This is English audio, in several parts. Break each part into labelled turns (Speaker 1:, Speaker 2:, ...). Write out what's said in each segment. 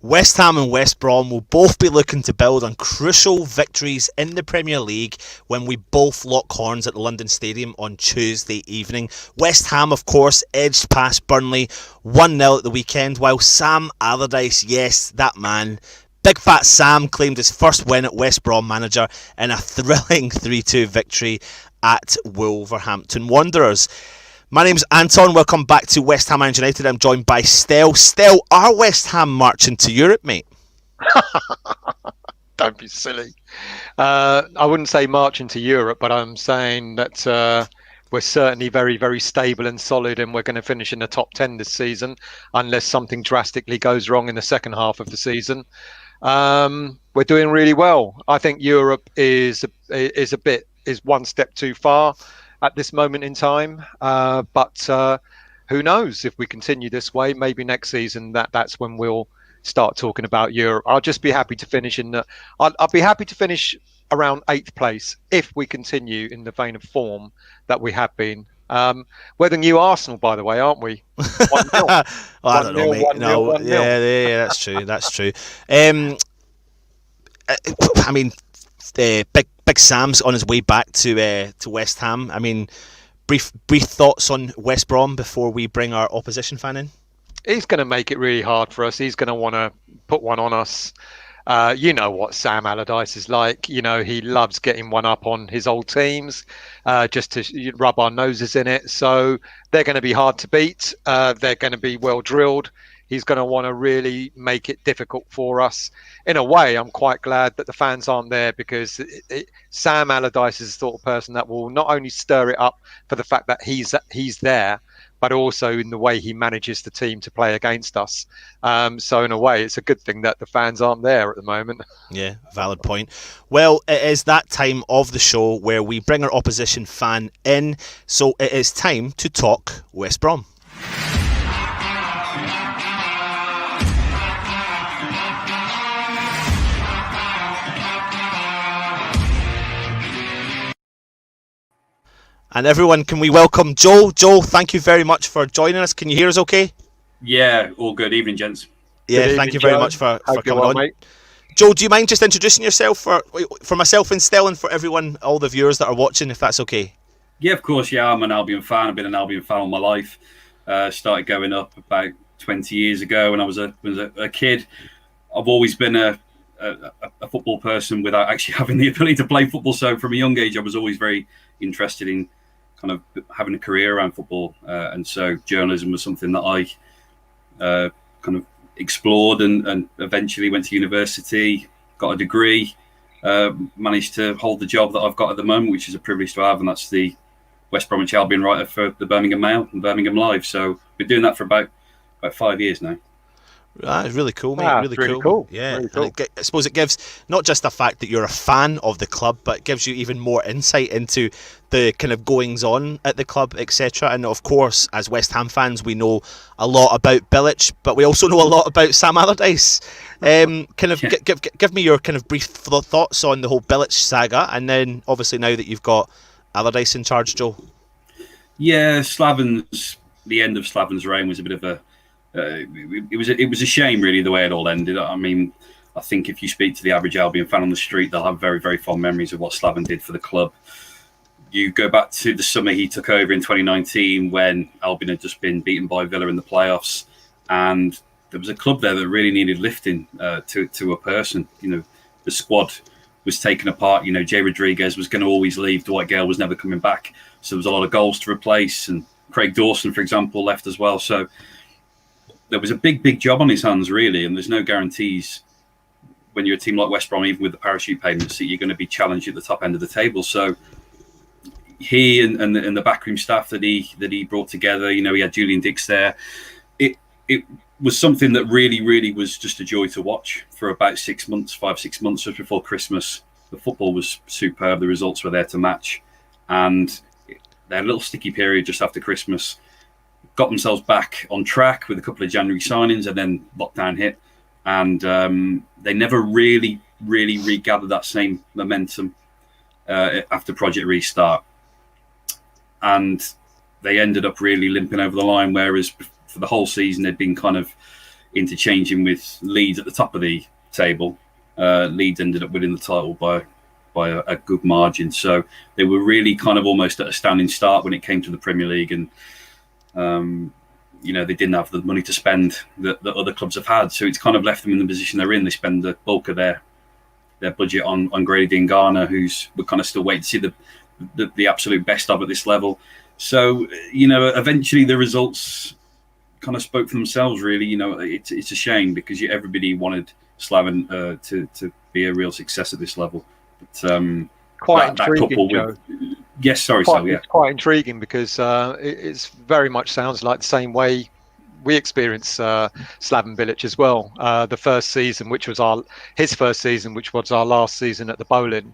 Speaker 1: West Ham and West Brom will both be looking to build on crucial victories in the Premier League when we both lock horns at the London Stadium on Tuesday evening. West Ham, of course, edged past Burnley 1-0 at the weekend, while Sam Allardyce, yes, that man, Big Fat Sam, claimed his first win at West Brom manager in a thrilling 3-2 victory at Wolverhampton Wanderers. My name's Anton, welcome back to West Ham and United. I'm joined by Stel. Stel, are West Ham marching to Europe, mate?
Speaker 2: Don't be silly. I wouldn't say marching to Europe, but I'm saying that we're certainly very, very stable and solid, and we're going to finish in the top 10 this season, unless something drastically goes wrong in the second half of the season. We're doing really well. I think Europe is one step too far at this moment in time, but who knows, if we continue this way, maybe next season that's when we'll start talking about Europe. I'll just be happy to finish I'll be happy to finish around 8th place if we continue in the vein of form that we have been. We're the new Arsenal, by the way, aren't we? 1-0.
Speaker 1: Well, I don't know, mate.
Speaker 2: 1-0,
Speaker 1: No,
Speaker 2: 1-0.
Speaker 1: yeah, that's true. I mean, Big Sam's on his way back to West Ham. I mean, brief thoughts on West Brom before we bring our opposition fan in.
Speaker 2: He's going to make it really hard for us. He's going to want to put one on us. You know what Sam Allardyce is like. You know, he loves getting one up on his old teams, just to rub our noses in it. So they're going to be hard to beat. They're going to be well drilled. He's going to want to really make it difficult for us. In a way, I'm quite glad that the fans aren't there, because Sam Allardyce is the sort of person that will not only stir it up for the fact that he's there, but also in the way he manages the team to play against us. So in a way, it's a good thing that the fans aren't there at the moment.
Speaker 1: Yeah, valid point. Well, it is that time of the show where we bring our opposition fan in. So it is time to talk West Brom. And everyone, can we welcome Joel? Joel, thank you very much for joining us. Can you hear us okay?
Speaker 3: Yeah, all good. Evening, gents.
Speaker 1: Yeah, thank you very much for coming on. Mate. Joel, do you mind just introducing yourself for myself and Stel, and for everyone, all the viewers that are watching, if that's okay?
Speaker 3: Yeah, of course. Yeah, I'm an Albion fan. I've been an Albion fan all my life. Started going up about 20 years ago when I was a kid. I've always been a football person without actually having the ability to play football. So from a young age, I was always very interested in kind of having a career around football, and so journalism was something that I kind of explored, and eventually went to university, got a degree, managed to hold the job that I've got at the moment, which is a privilege to have, and that's the West Bromwich Albion writer for the Birmingham Mail and Birmingham Live. So we're doing that for about 5 years now.
Speaker 1: It's really cool, mate. Really cool. Yeah, really cool. I suppose it gives not just the fact that you're a fan of the club, but it gives you even more insight into the kind of goings on at the club, etc. And of course, as West Ham fans, we know a lot about Bilic, but we also know a lot about Sam Allardyce. Give me your kind of brief thoughts on the whole Bilic saga, and then obviously now that you've got Allardyce in charge, Joe.
Speaker 3: Yeah, the end of Slaven's reign was a bit of a. It was a shame, really, the way it all ended. I mean, I think if you speak to the average Albion fan on the street, they'll have very, very fond memories of what Slaven did for the club. You go back to the summer he took over in 2019, when Albion had just been beaten by Villa in the playoffs, and there was a club there that really needed lifting to a person. You know, the squad was taken apart. You know, Jay Rodriguez was going to always leave. Dwight Gale was never coming back. So there was a lot of goals to replace, and Craig Dawson, for example, left as well. So there was a big job on his hands, really, and there's no guarantees when you're a team like West Brom, even with the parachute payments, that you're going to be challenged at the top end of the table. So he and the backroom staff that he brought together, you know, he had Julian Dix there. It was something that really was just a joy to watch for about 6 months, 5-6 months just before Christmas. The football was superb. The results were there to match. And their little sticky period just after Christmas got themselves back on track with a couple of January signings, and then lockdown hit. And they never really regathered that same momentum after Project Restart. And they ended up really limping over the line, whereas for the whole season they'd been kind of interchanging with Leeds at the top of the table. Leeds ended up winning the title by a good margin, so they were really kind of almost at a standing start when it came to the Premier League, and they didn't have the money to spend that other clubs have had, so it's kind of left them in the position they're in. They spend the bulk of their budget on Grady Diangana, we're kind of still waiting to see the absolute best of at this level. So eventually the results kind of spoke for themselves, really. It's a shame because everybody wanted Slaven to be a real success at this level. But
Speaker 2: quite intriguing, Joe.
Speaker 3: Yes, sorry, Sal. Yeah,
Speaker 2: it's quite intriguing because it's very much sounds like the same way we experienced Slaven Bilic as well. The first season, which was his first season, which was our last season at the Bowling,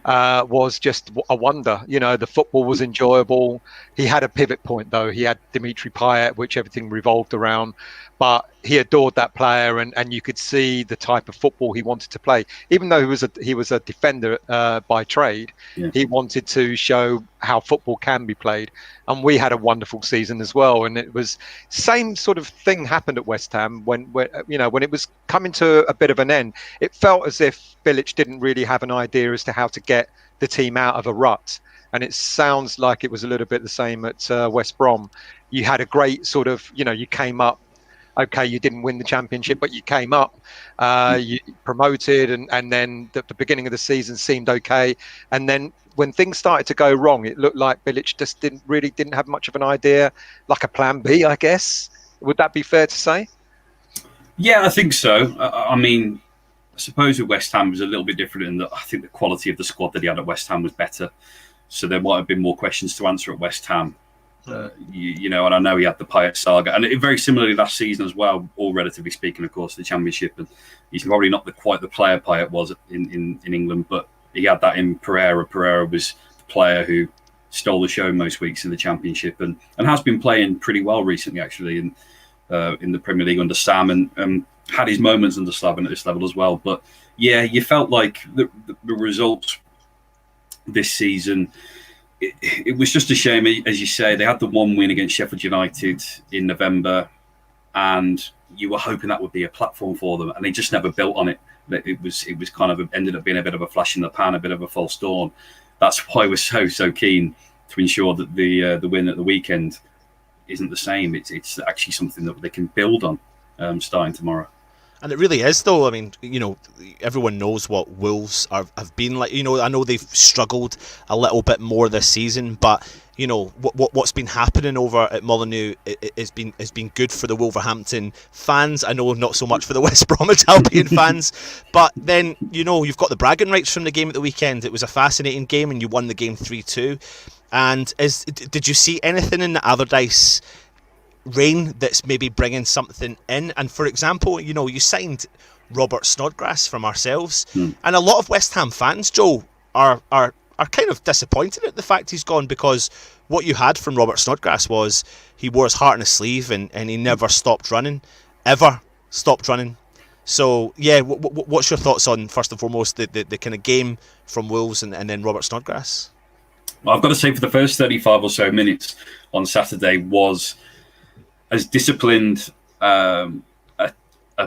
Speaker 2: was just a wonder. The football was enjoyable. He had a pivot point, though. He had Dimitri Payet, which everything revolved around. But he adored that player, and you could see the type of football he wanted to play. Even though he was a defender by trade, he wanted to show how football can be played. And we had a wonderful season as well. And it was same sort of thing happened at West Ham when it was coming to a bit of an end. It felt as if Bilic didn't really have an idea as to how to get the team out of a rut. And it sounds like it was a little bit the same at West Brom. You had a great sort of, you came up. Okay, you didn't win the championship, but you came up, you promoted, and then the beginning of the season seemed okay. And then when things started to go wrong, it looked like Bilic just didn't have much of an idea, like a plan B, I guess. Would that be fair to say?
Speaker 3: Yeah, I think so. I suppose with West Ham it was a little bit different in that I think the quality of the squad that he had at West Ham was better. So there might have been more questions to answer at West Ham. And I know he had the Payet saga, and very similarly last season as well, all relatively speaking, of course, the Championship. And he's probably not quite the player Payet was in England, but he had that in Pereira. Pereira was the player who stole the show most weeks in the Championship, and has been playing pretty well recently, actually, in the Premier League under Sam, and had his moments under Slaven at this level as well. But yeah, you felt like the results this season. It was just a shame, as you say. They had the one win against Sheffield United in November, and you were hoping that would be a platform for them, and they just never built on it. It was kind of ended up being a bit of a flash in the pan, a bit of a false dawn. That's why we're so keen to ensure that the win at the weekend isn't the same. It's actually something that they can build on starting tomorrow.
Speaker 1: And it really is, though. I mean, everyone knows what Wolves have been like. I know they've struggled a little bit more this season, but what's been happening over at Molineux has been good for the Wolverhampton fans. I know not so much for the West Bromwich Albion fans, but then you've got the bragging rights from the game at the weekend. It was a fascinating game, and you won the game 3-2. And did you see anything in the Allardyce reign that's maybe bringing something in? And for example, you signed Robert Snodgrass from ourselves, and a lot of West Ham fans, Joe, are kind of disappointed at the fact he's gone, because what you had from Robert Snodgrass was he wore his heart on his sleeve, and he never stopped running, ever stopped running. So yeah, what's your thoughts on, first and foremost, the kind of game from Wolves and then Robert Snodgrass?
Speaker 3: Well, I've got to say, for the first 35 or so minutes on Saturday was as disciplined a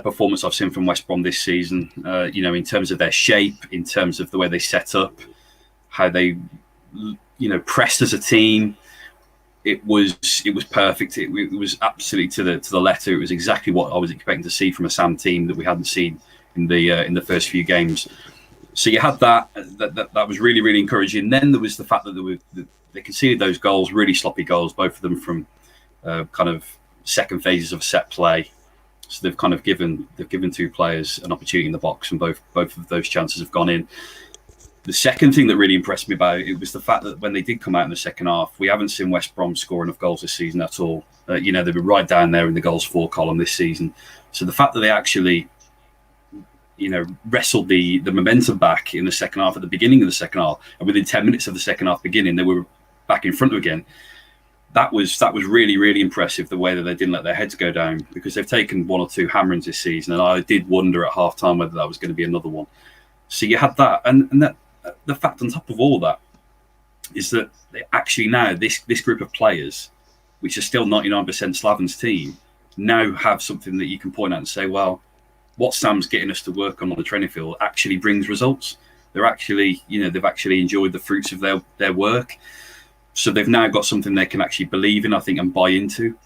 Speaker 3: performance I've seen from West Brom this season. In terms of their shape, in terms of the way they set up, how they, pressed as a team. It was perfect. It was absolutely to the letter. It was exactly what I was expecting to see from a Sam team that we hadn't seen in the first few games. So you had that was really, really encouraging. Then there was the fact that they conceded those goals, really sloppy goals, both of them from kind of second phases of set play. So they've kind of given two players an opportunity in the box, and both of those chances have gone in. The second thing that really impressed me about it was the fact that when they did come out in the second half, we haven't seen West Brom score enough goals this season at all. They've been right down there in the goals for column this season. So the fact that they actually, wrestled the momentum back in the second half at the beginning of the second half, and within 10 minutes of the second half beginning, they were back in front again. That was really, really impressive, the way that they didn't let their heads go down, because they've taken one or two hammerings this season, and I did wonder at half time whether that was going to be another one. So you had that, and that. The fact on top of all that is that they actually now, this group of players, which are still 99% Slaven's team, now have something that you can point out and say, well, what Sam's getting us to work on the training field actually brings results. They're actually, they've actually enjoyed the fruits of their work. So they've now got something they can actually believe in, I think, and buy into.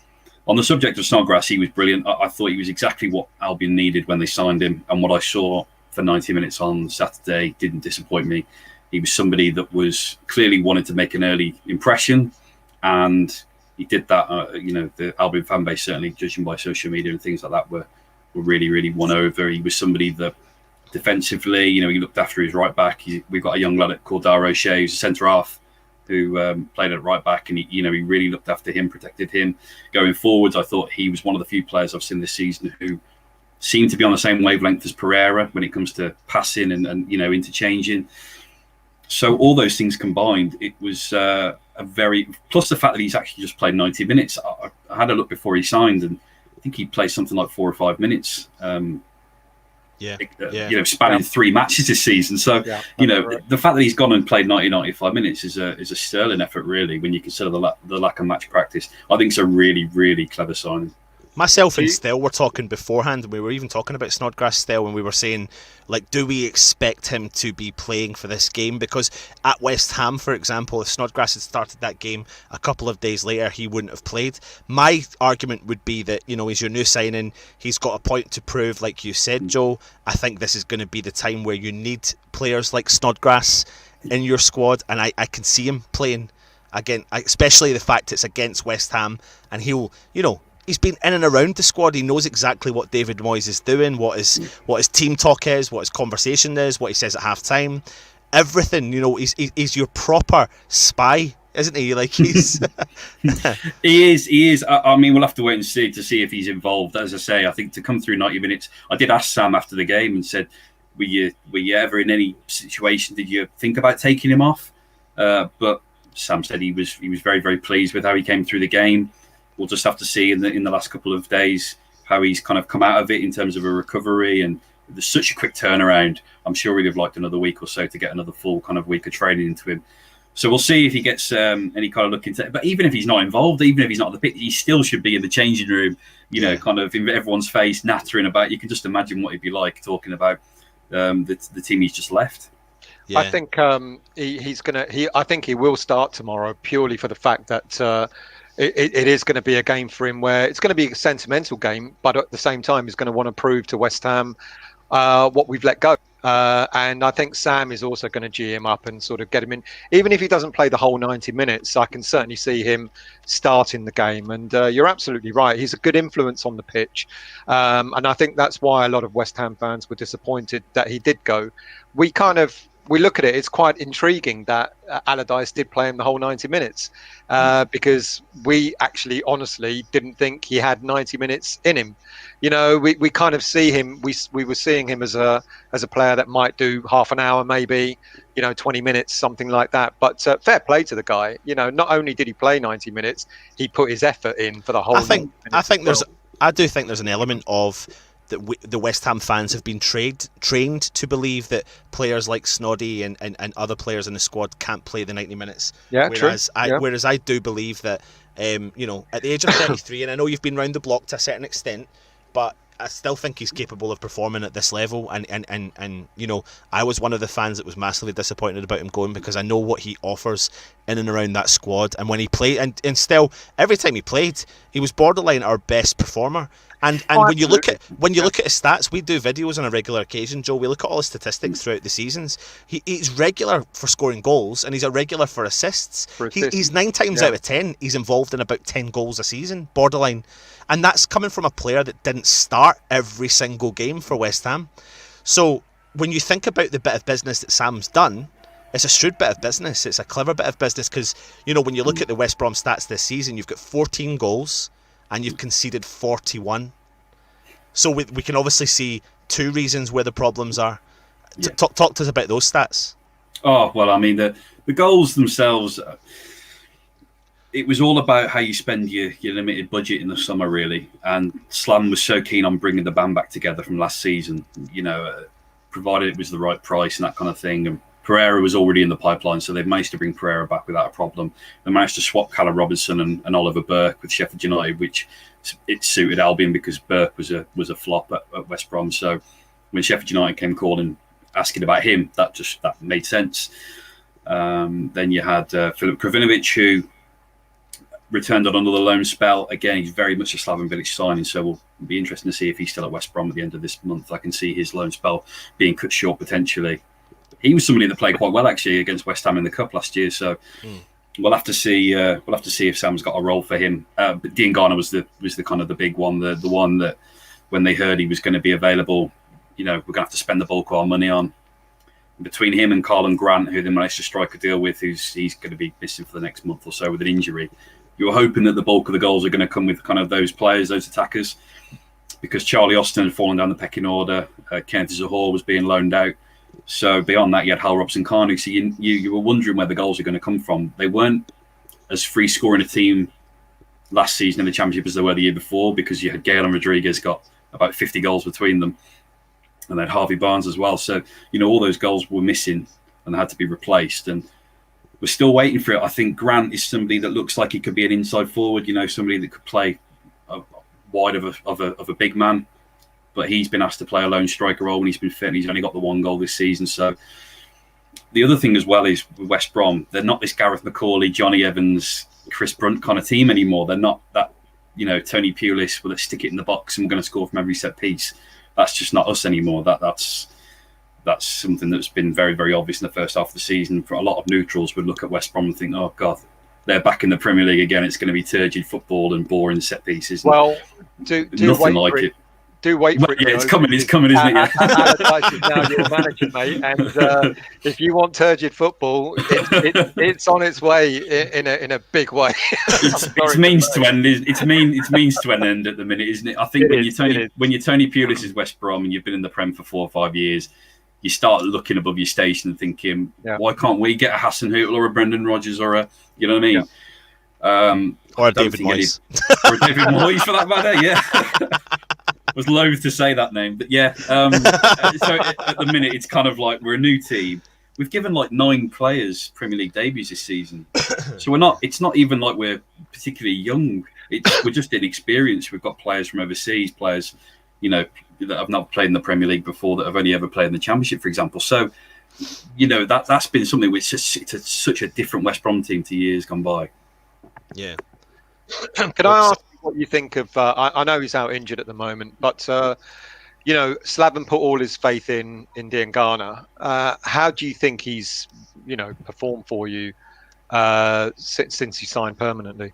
Speaker 3: On the subject of Snodgrass, he was brilliant. I thought he was exactly what Albion needed when they signed him, and what I saw for 90 minutes on Saturday didn't disappoint me. He was somebody that was clearly wanted to make an early impression, and he did that. The Albion fan base, certainly judging by social media and things like that, were really, really won over. He was somebody that defensively, he looked after his right back. We've got a young lad called Dar O'Shea, who's a centre half, who played at right back, and he really looked after him, protected him. Going forwards, I thought he was one of the few players I've seen this season who seemed to be on the same wavelength as Pereira when it comes to passing and interchanging. So all those things combined, it was a very, plus the fact that he's actually just played 90 minutes. I had a look before he signed, and I think he played something like 4 or 5 minutes. Spanning 3 matches this season. So, the fact that he's gone and played 95 minutes is a sterling effort, really, when you consider the lack of match practice. I think it's a really, really clever signing.
Speaker 1: Myself and Stell were talking beforehand, and we were even talking about Snodgrass, Stell, and we were saying, do we expect him to be playing for this game? Because at West Ham, for example, if Snodgrass had started that game a couple of days later, he wouldn't have played. My argument would be that, he's your new signing, he's got a point to prove, like you said, Joe. I think this is going to be the time where you need players like Snodgrass in your squad, and I can see him playing again, especially the fact it's against West Ham, and he'll, he's been in and around the squad. He knows exactly what David Moyes is doing, what his team talk is, what his conversation is, what he says at half time. Everything, he's your proper spy, isn't he? He's
Speaker 3: He is. I mean, we'll have to wait and see to see if he's involved. As I say, I think to come through 90 minutes, I did ask Sam after the game and said, were you ever in any situation, did you think about taking him off? But Sam said he was very, very pleased with how he came through the game. We'll just have to see in the last couple of days how he's kind of come out of it in terms of a recovery, and there's such a quick turnaround. I'm sure he'd have liked another week or so to get another full kind of week of training into him. So we'll see if he gets any kind of look into it. But even if he's not involved, even if he's not on the pitch, he still should be in the changing room, kind of in everyone's face, nattering about. You can just imagine what he'd be like talking about the team he's just left.
Speaker 2: Yeah. I think I think he will start tomorrow, purely for the fact that it is going to be a game for him where it's going to be a sentimental game, but at the same time, he's going to want to prove to West Ham what we've let go. And I think Sam is also going to G him up and sort of get him in. Even if he doesn't play the whole 90 minutes, I can certainly see him starting the game. And you're absolutely right. He's a good influence on the pitch. And I think that's why a lot of West Ham fans were disappointed that he did go. We look at it, it's quite intriguing that Allardyce did play him the whole 90 minutes because we actually honestly didn't think he had 90 minutes in him. We kind of see him, we were seeing him as a player that might do half an hour, maybe, 20 minutes, something like that. But fair play to the guy. Not only did he play 90 minutes, he put his effort in for the whole.
Speaker 1: I do think there's an element of that the West Ham fans have been trained to believe that players like Snoddy and other players in the squad can't play the 90 minutes.
Speaker 2: Yeah,
Speaker 1: whereas
Speaker 2: true.
Speaker 1: Whereas I do believe that, at the age of 33, and I know you've been round the block to a certain extent, but I still think he's capable of performing at this level. And I was one of the fans that was massively disappointed about him going, because I know what he offers in and around that squad. And when he played, and still, every time he played, he was borderline our best performer. And when you look at his stats, we do videos on a regular occasion, Joe. We look at all his statistics throughout the seasons. He's regular for scoring goals, and he's irregular for assists. He's 9 times out of 10, he's involved in about 10 goals a season, borderline. And that's coming from a player that didn't start every single game for West Ham. So when you think about the bit of business that Sam's done, It's a shrewd bit of business. It's a clever bit of business because, when you look at the West Brom stats this season, you've got 14 goals and you've conceded 41. So we can obviously see two reasons where the problems are.
Speaker 3: Yeah.
Speaker 1: Talk to us about those stats.
Speaker 3: Oh, well, I mean, the goals themselves, it was all about how you spend your limited budget in the summer, really. And Slam was so keen on bringing the band back together from last season, provided it was the right price and that kind of thing. And Pereira was already in the pipeline, so they've managed to bring Pereira back without a problem. They managed to swap Callum Robinson and Oliver Burke with Sheffield United, which it suited Albion because Burke was a flop at West Brom. So when Sheffield United came calling, asking about him, that made sense. Then you had Filip Kravinovic, who returned on another loan spell. Again, he's very much a Slaven Bilic signing, so we'll be interesting to see if he's still at West Brom at the end of this month. I can see his loan spell being cut short potentially. He was somebody that played quite well actually against West Ham in the Cup last year, so we'll have to see. We'll have to see if Sam's got a role for him. But Diangana was the kind of the big one, the one that when they heard he was going to be available, we're going to have to spend the bulk of our money on. Between him and Carlin Grant, who they managed to strike a deal with, he's going to be missing for the next month or so with an injury. You're hoping that the bulk of the goals are going to come with kind of those players, those attackers, because Charlie Austin had fallen down the pecking order. Kenneth Zahor was being loaned out. So beyond that, you had Hal Robson-Kanu. So you were wondering where the goals are going to come from. They weren't as free-scoring a team last season in the Championship as they were the year before, because you had Gale and Rodriguez got about 50 goals between them. And then Harvey Barnes as well. So, all those goals were missing and had to be replaced. And we're still waiting for it. I think Grant is somebody that looks like he could be an inside forward, somebody that could play wide of a big man. But he's been asked to play a lone striker role when he's been fit, and he's only got the one goal this season. So the other thing as well is with West Brom, they're not this Gareth McCauley, Johnny Evans, Chris Brunt kind of team anymore. They're not that, Tony Pulis, will stick it in the box and we're going to score from every set piece. That's just not us anymore. That's something that's been very, very obvious in the first half of the season. For a lot of neutrals would look at West Brom and think, oh, God, they're back in the Premier League again. It's going to be turgid football and boring set pieces.
Speaker 2: Well, do
Speaker 3: nothing like it.
Speaker 2: Do wait for it.
Speaker 3: Yeah, it's coming, isn't it? Yeah.
Speaker 2: Allardyce is now your manager, mate. And if you want turgid football, it's on its way in a big way.
Speaker 3: It's means to end. It's means to an end at the minute, isn't it? I think when you're Tony Pulis is West Brom and you've been in the Prem for 4 or 5 years, you start looking above your station and thinking, why can't we get a Hassan Hootel or a Brendan Rodgers or a, you know what I mean?
Speaker 1: Or a David Moyes.
Speaker 3: Or a David Moyes for that matter, yeah. I was loath to say that name, but yeah. So at the minute, it's kind of like we're a new team. We've given like 9 players Premier League debuts this season, so it's not even like we're particularly young. We're just inexperienced. We've got players from overseas, players, that have not played in the Premier League before, that have only ever played in the Championship, for example. So, that's been something which is such a different West Brom team to years gone by.
Speaker 1: Yeah.
Speaker 2: Can I ask what you think of? I know he's out injured at the moment, but Slaven put all his faith in Diangana. How do you think he's performed for you since he signed permanently?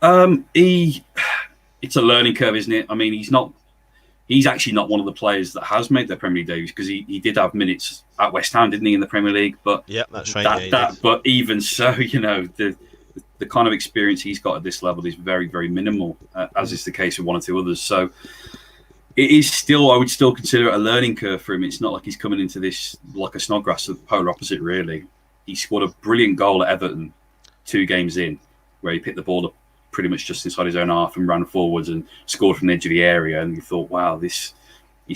Speaker 3: It's a learning curve, isn't it? I mean, he's actually not one of the players that has made their Premier League debuts, because he did have minutes at West Ham, didn't he, in the Premier League? But
Speaker 1: yeah, that's right.
Speaker 3: But even so, the kind of experience he's got at this level is very, very minimal, as is the case with 1 or 2 others. So it is still, I would still consider it a learning curve for him. It's not like he's coming into this like a Snodgrass, the polar opposite, really. He scored a brilliant goal at Everton 2 games in, where he picked the ball up pretty much just inside his own half and ran forwards and scored from the edge of the area. And you thought, wow, he's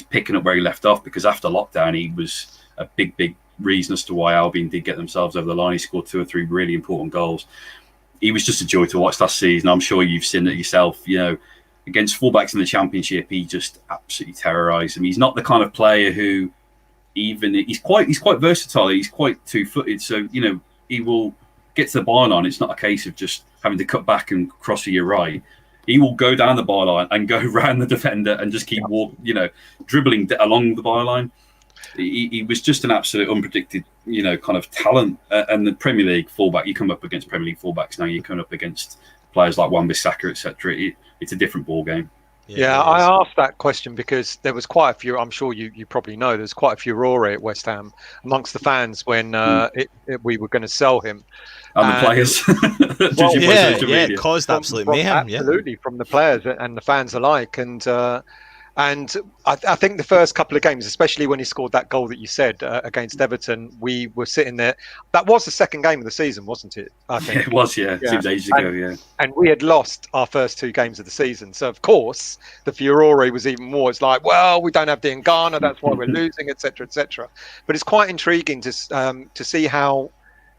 Speaker 3: picking up where he left off, because after lockdown, he was a big, big reason as to why Albion did get themselves over the line. He scored 2 or 3 really important goals. He was just a joy to watch last season. I'm sure you've seen it yourself. Against fullbacks in the Championship, he just absolutely terrorised him. He's not the kind of player who he's quite versatile. He's quite 2-footed. So he will get to the byline. It's not a case of just having to cut back and cross to your right. He will go down the byline and go round the defender and just keep dribbling along the byline. He was just an absolute unpredicted, kind of talent. And the Premier League fullback, you come up against Premier League fullbacks now, you come up against players like Wan-Bissaka, etc. It's a different ball game.
Speaker 2: Yeah, I asked that question because there was quite a few. I'm sure you probably know there's quite a furore at West Ham amongst the fans when we were going to sell him.
Speaker 3: And the players.
Speaker 2: Well,
Speaker 1: it caused absolute mayhem.
Speaker 2: Absolutely, from the players and the fans alike. And I think the first couple of games, especially when he scored that goal that you said against Everton, we were sitting there. That was the second game of the season, wasn't it? I think
Speaker 3: it was. Yeah, seems ages ago. Yeah,
Speaker 2: and we had lost our first 2 games of the season, so of course the furore was even more. It's like, well, we don't have Diangana, that's why we're losing, etc., etc. But it's quite intriguing to see how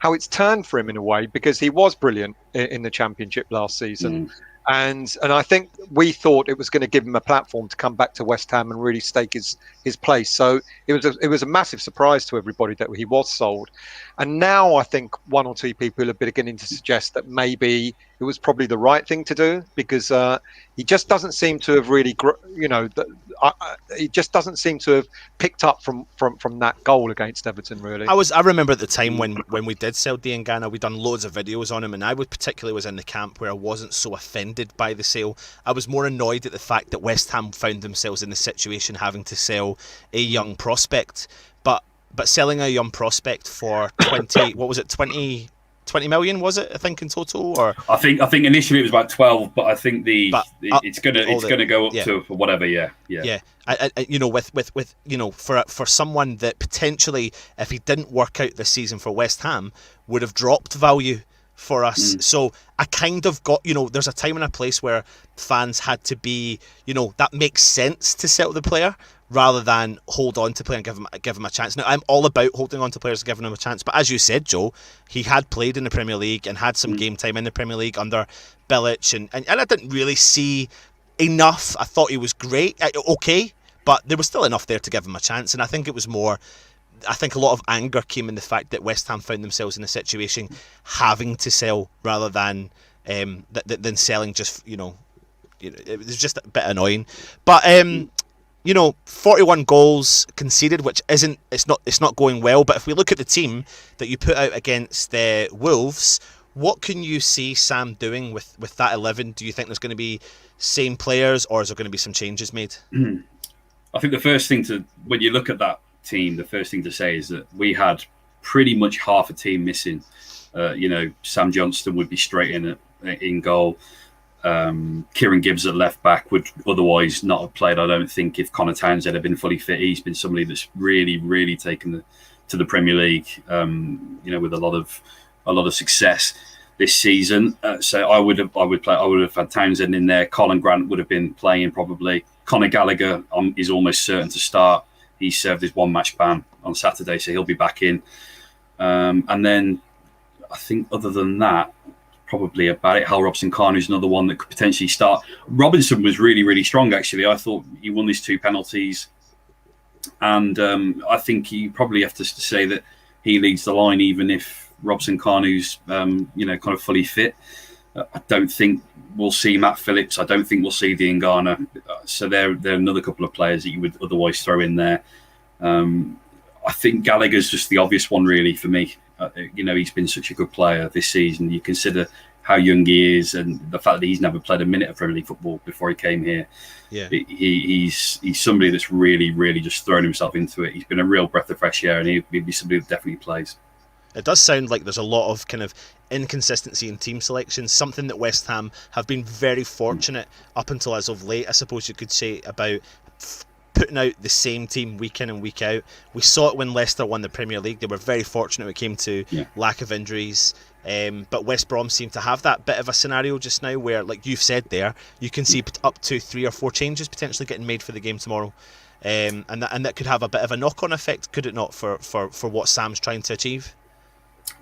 Speaker 2: it's turned for him in a way, because he was brilliant in the Championship last season. And I think we thought it was going to give him a platform to come back to West Ham and really stake his place. So it was a massive surprise to everybody that he was sold. And now I think 1 or 2 people are beginning to suggest that maybe it was probably the right thing to do, because he just doesn't seem to have really, he just doesn't seem to have picked up from that goal against Everton, really.
Speaker 1: I remember at the time when we did sell Diangana, we'd done loads of videos on him, and I particularly was in the camp where I wasn't so offended by the sale. I was more annoyed at the fact that West Ham found themselves in the situation having to sell a young prospect, but selling a young prospect for 20 million, was it, I think, in total? Or
Speaker 3: I think initially it was about 12, but I think it's gonna go up to whatever. Yeah.
Speaker 1: I, for someone that potentially, if he didn't work out this season for West Ham, would have dropped value for us. So I kind of got, there's a time and a place where fans had to be, that makes sense to sell the player rather than hold on to play and give him a chance. Now, I'm all about holding on to players and giving them a chance, but as you said, Joe, he had played in the Premier League and had some game time in the Premier League under Bilic, and I didn't really see enough. I thought he was great, okay, but there was still enough there to give him a chance, and I think it was more, I think a lot of anger came in the fact that West Ham found themselves in a situation having to sell rather than selling. Just it was just a bit annoying. But 41 goals conceded, which it's not going well. But if we look at the team that you put out against the Wolves, what can you see Sam doing with that 11? Do you think there's going to be same players, or is there going to be some changes made?
Speaker 3: I think the first thing when you look at that team, the first thing to say is that we had pretty much half a team missing. Sam Johnston would be straight in goal. Kieran Gibbs at left back would otherwise not have played, I don't think, if Connor Townsend had been fully fit. He's been somebody that's really, really taken to the Premier League, with a lot of success this season. So I would have had Townsend in there. Colin Grant would have been playing probably. Conor Gallagher is almost certain to start. He served his 1-match ban on Saturday, so he'll be back in. And then I think other than that, probably about it. Hal Robson-Kanu is another one that could potentially start. Robinson was really, really strong, actually. I thought he won his 2 penalties. And I think you probably have to say that he leads the line, even if Robson-Kanu's, kind of fully fit. I don't think we'll see Matt Phillips. I don't think we'll see Diangana. So they're another couple of players that you would otherwise throw in there. I think Gallagher's just the obvious one, really, for me. He's been such a good player this season. You consider how young he is and the fact that he's never played a minute of Premier League football before he came here.
Speaker 1: Yeah,
Speaker 3: he's somebody that's really, really just thrown himself into it. He's been a real breath of fresh air, and he'd be somebody that definitely plays.
Speaker 1: It does sound like there's a lot of kind of inconsistency in team selection, something that West Ham have been very fortunate up until as of late, I suppose you could say, about putting out the same team week in and week out. We saw it when Leicester won the Premier League. They were very fortunate when it came to lack of injuries. But West Brom seem to have that bit of a scenario just now where, like you've said there, you can see up to 3 or 4 changes potentially getting made for the game tomorrow. And that could have a bit of a knock-on effect, could it not, for what Sam's trying to achieve?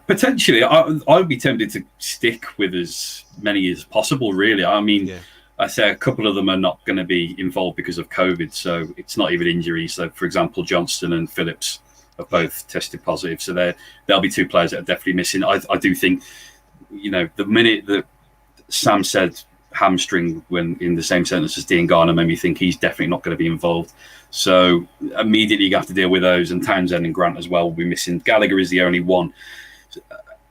Speaker 3: Potentially. I would be tempted to stick with as many as possible, really. I mean, I say a couple of them are not going to be involved because of COVID, so it's not even injuries. So, for example, Johnston and Phillips have both tested positive, so there'll be 2 players that are definitely missing. I do think, the minute that Sam said hamstring when in the same sentence as Diangana made me think he's definitely not going to be involved. So immediately you have to deal with those, and Townsend and Grant as well will be missing. Gallagher is the only one.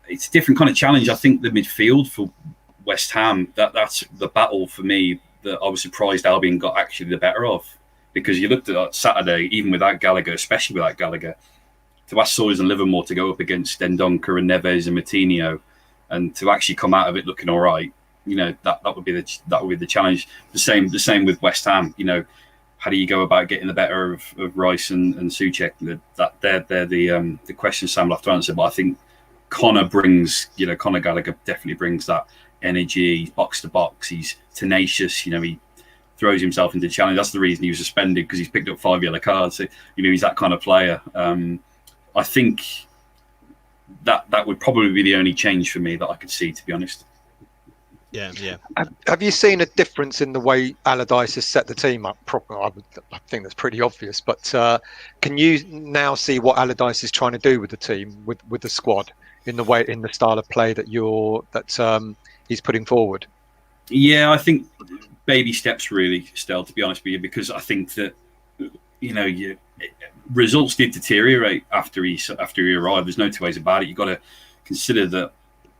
Speaker 3: It's a different kind of challenge. I think the midfield for West Ham, that's the battle for me that I was surprised Albion got actually the better of, because you looked at Saturday, even without Gallagher, especially without Gallagher, to ask Sawyers and Livermore to go up against Dendoncker and Neves and Moutinho, and to actually come out of it looking all right, that would be the challenge. The same with West Ham. How do you go about getting the better of Rice and Souček? They're the questions Sam will have to answer. But I think Conor Gallagher definitely brings that energy, box to box. He's tenacious. He throws himself into the challenge. That's the reason he was suspended, because he's picked up 5 yellow cards. So, he's that kind of player. I think that would probably be the only change for me that I could see, to be honest.
Speaker 1: Yeah.
Speaker 2: Have you seen a difference in the way Allardyce has set the team up? I think that's pretty obvious, but can you now see what Allardyce is trying to do with the team, with the squad, in the style of play that he's putting forward?
Speaker 3: Yeah, I think baby steps really, still, to be honest with you, because I think that results did deteriorate after he arrived. There's no two ways about it. You've got to consider that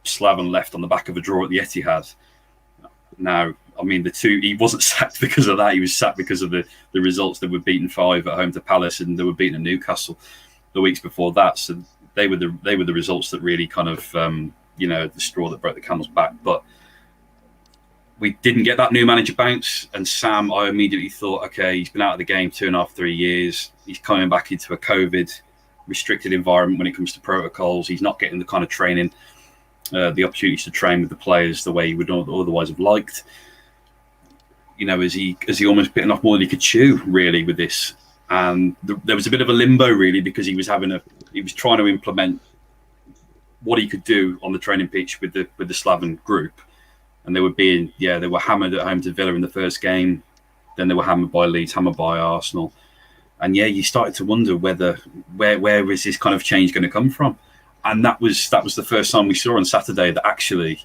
Speaker 3: Slaven left on the back of a draw at the Etihad. Now, I mean, he wasn't sacked because of that. He was sacked because of the results. They were beaten 5 at home to Palace, and they were beaten at Newcastle the weeks before that. So they were the results that really kind of the straw that broke the camel's back. But we didn't get that new manager bounce, and Sam, I immediately thought, okay, he's been out of the game 2.5, 3 years. He's coming back into a COVID restricted environment when it comes to protocols. He's not getting the kind of training, the opportunities to train with the players the way he would otherwise have liked. Has he almost bitten off more than he could chew, really, with this? And there was a bit of a limbo, really, because he was trying to implement what he could do on the training pitch with the Slaven group. And they were hammered at home to Villa in the first game. Then they were hammered by Leeds, hammered by Arsenal. And you started to wonder where is this kind of change going to come from? And that was the first time we saw on Saturday that actually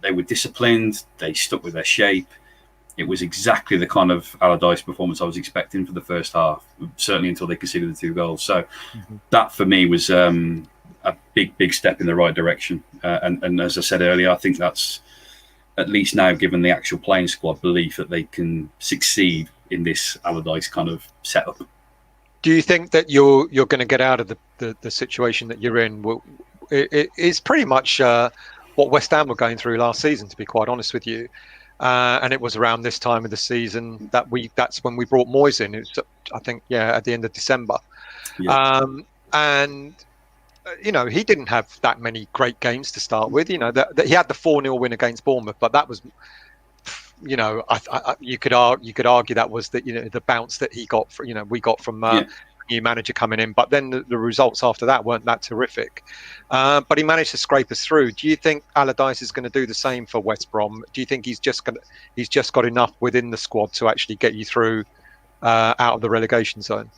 Speaker 3: they were disciplined. They stuck with their shape. It was exactly the kind of Allardyce performance I was expecting for the first half, certainly until they conceded the 2 goals. So that for me was a big step in the right direction. And as I said earlier, I think that's at least now given the actual playing squad belief that they can succeed in this Allardyce kind of setup.
Speaker 2: Do you think that you're going to get out of the situation that you're in? It's pretty much what West Ham were going through last season, to be quite honest with you. And it was around this time of the season that's when we brought Moyes in. It was, I think, at the end of December. Yeah. And he didn't have that many great games to start with. He had the 4-0 win against Bournemouth, but that was, you could argue that was the bounce that he got. We got from new manager coming in, but then the results after that weren't that terrific. But he managed to scrape us through. Do you think Allardyce is going to do the same for West Brom? Do you think he's just got enough within the squad to actually get you through out of the relegation zone?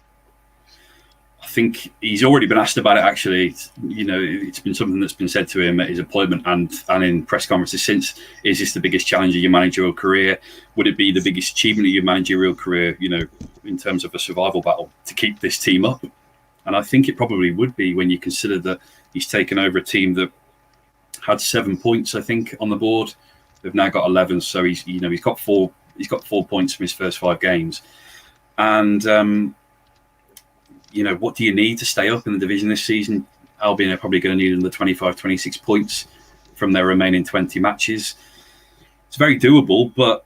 Speaker 3: I think he's already been asked about it, actually. It's been something that's been said to him at his appointment and in press conferences since. Is this the biggest challenge of your managerial career? Would it be the biggest achievement of your managerial career, in terms of a survival battle to keep this team up? And I think it probably would be, when you consider that he's taken over a team that had 7 points, I think, on the board. They've now got 11, so he's got 4 points from his first 5 games. And what do you need to stay up in the division this season? Albion are probably going to need another 25, 26 points from their remaining 20 matches. It's very doable, but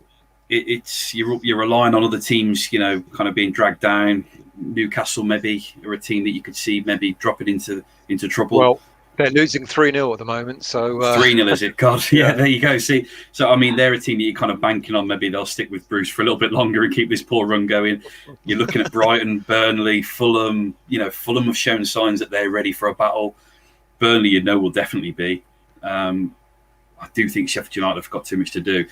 Speaker 3: you're relying on other teams, kind of being dragged down. Newcastle maybe are a team that you could see maybe dropping into trouble.
Speaker 2: Well, they're losing 3-0 at the moment, so
Speaker 3: 3-0 is it? God, yeah, there you go. See, so I mean, they're a team that you're kind of banking on. Maybe they'll stick with Bruce for a little bit longer and keep this poor run going. You're looking at Brighton, Burnley, Fulham. Fulham have shown signs that they're ready for a battle. Burnley, will definitely be. I do think Sheffield United have got too much to do.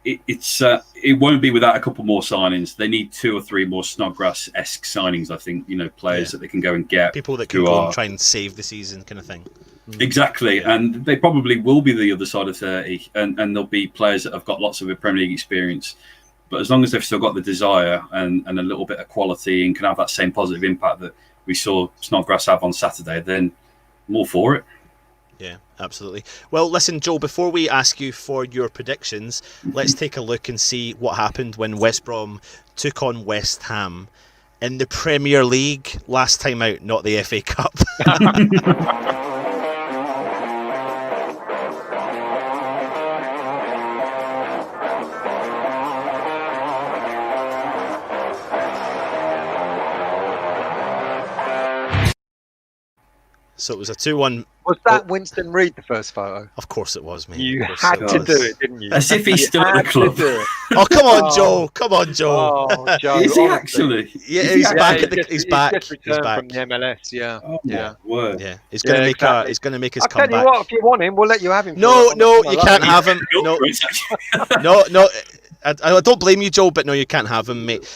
Speaker 3: It won't be without a couple more signings. They need 2 or 3 more Snodgrass-esque signings, I think, players that they can go and get.
Speaker 1: People that can go and try and save the season, kind of thing.
Speaker 3: Exactly. Yeah. And they probably will be the other side of 30, and there'll be players that have got lots of Premier League experience. But as long as they've still got the desire and a little bit of quality and can have that same positive impact that we saw Snodgrass have on Saturday, then I'm all for it.
Speaker 1: Yeah, absolutely. Well, listen, Joe, before we ask you for your predictions, let's take a look and see what happened when West Brom took on West Ham in the Premier League last time out, not the FA Cup. So it was a 2-1.
Speaker 2: Was that Winston Reid, the first photo?
Speaker 1: Of course it was, mate.
Speaker 2: You had to do it, didn't you?
Speaker 3: As if he's still at the club.
Speaker 1: Oh, come on, Joe. Come on, Joe.
Speaker 2: Oh, Joe.
Speaker 3: Is he actually?
Speaker 1: Yeah, he's back. He's back.
Speaker 2: He's just returned from the MLS. Yeah.
Speaker 3: Oh,
Speaker 2: yeah.
Speaker 3: Word.
Speaker 1: Yeah. He's going to make
Speaker 2: exactly.
Speaker 1: He's going to make his
Speaker 2: I'll
Speaker 1: comeback.
Speaker 2: tell you what, if you want him, we'll let you have him.
Speaker 1: No, you can't have him. No. I don't blame you, Joe, but no, you can't have him, mate.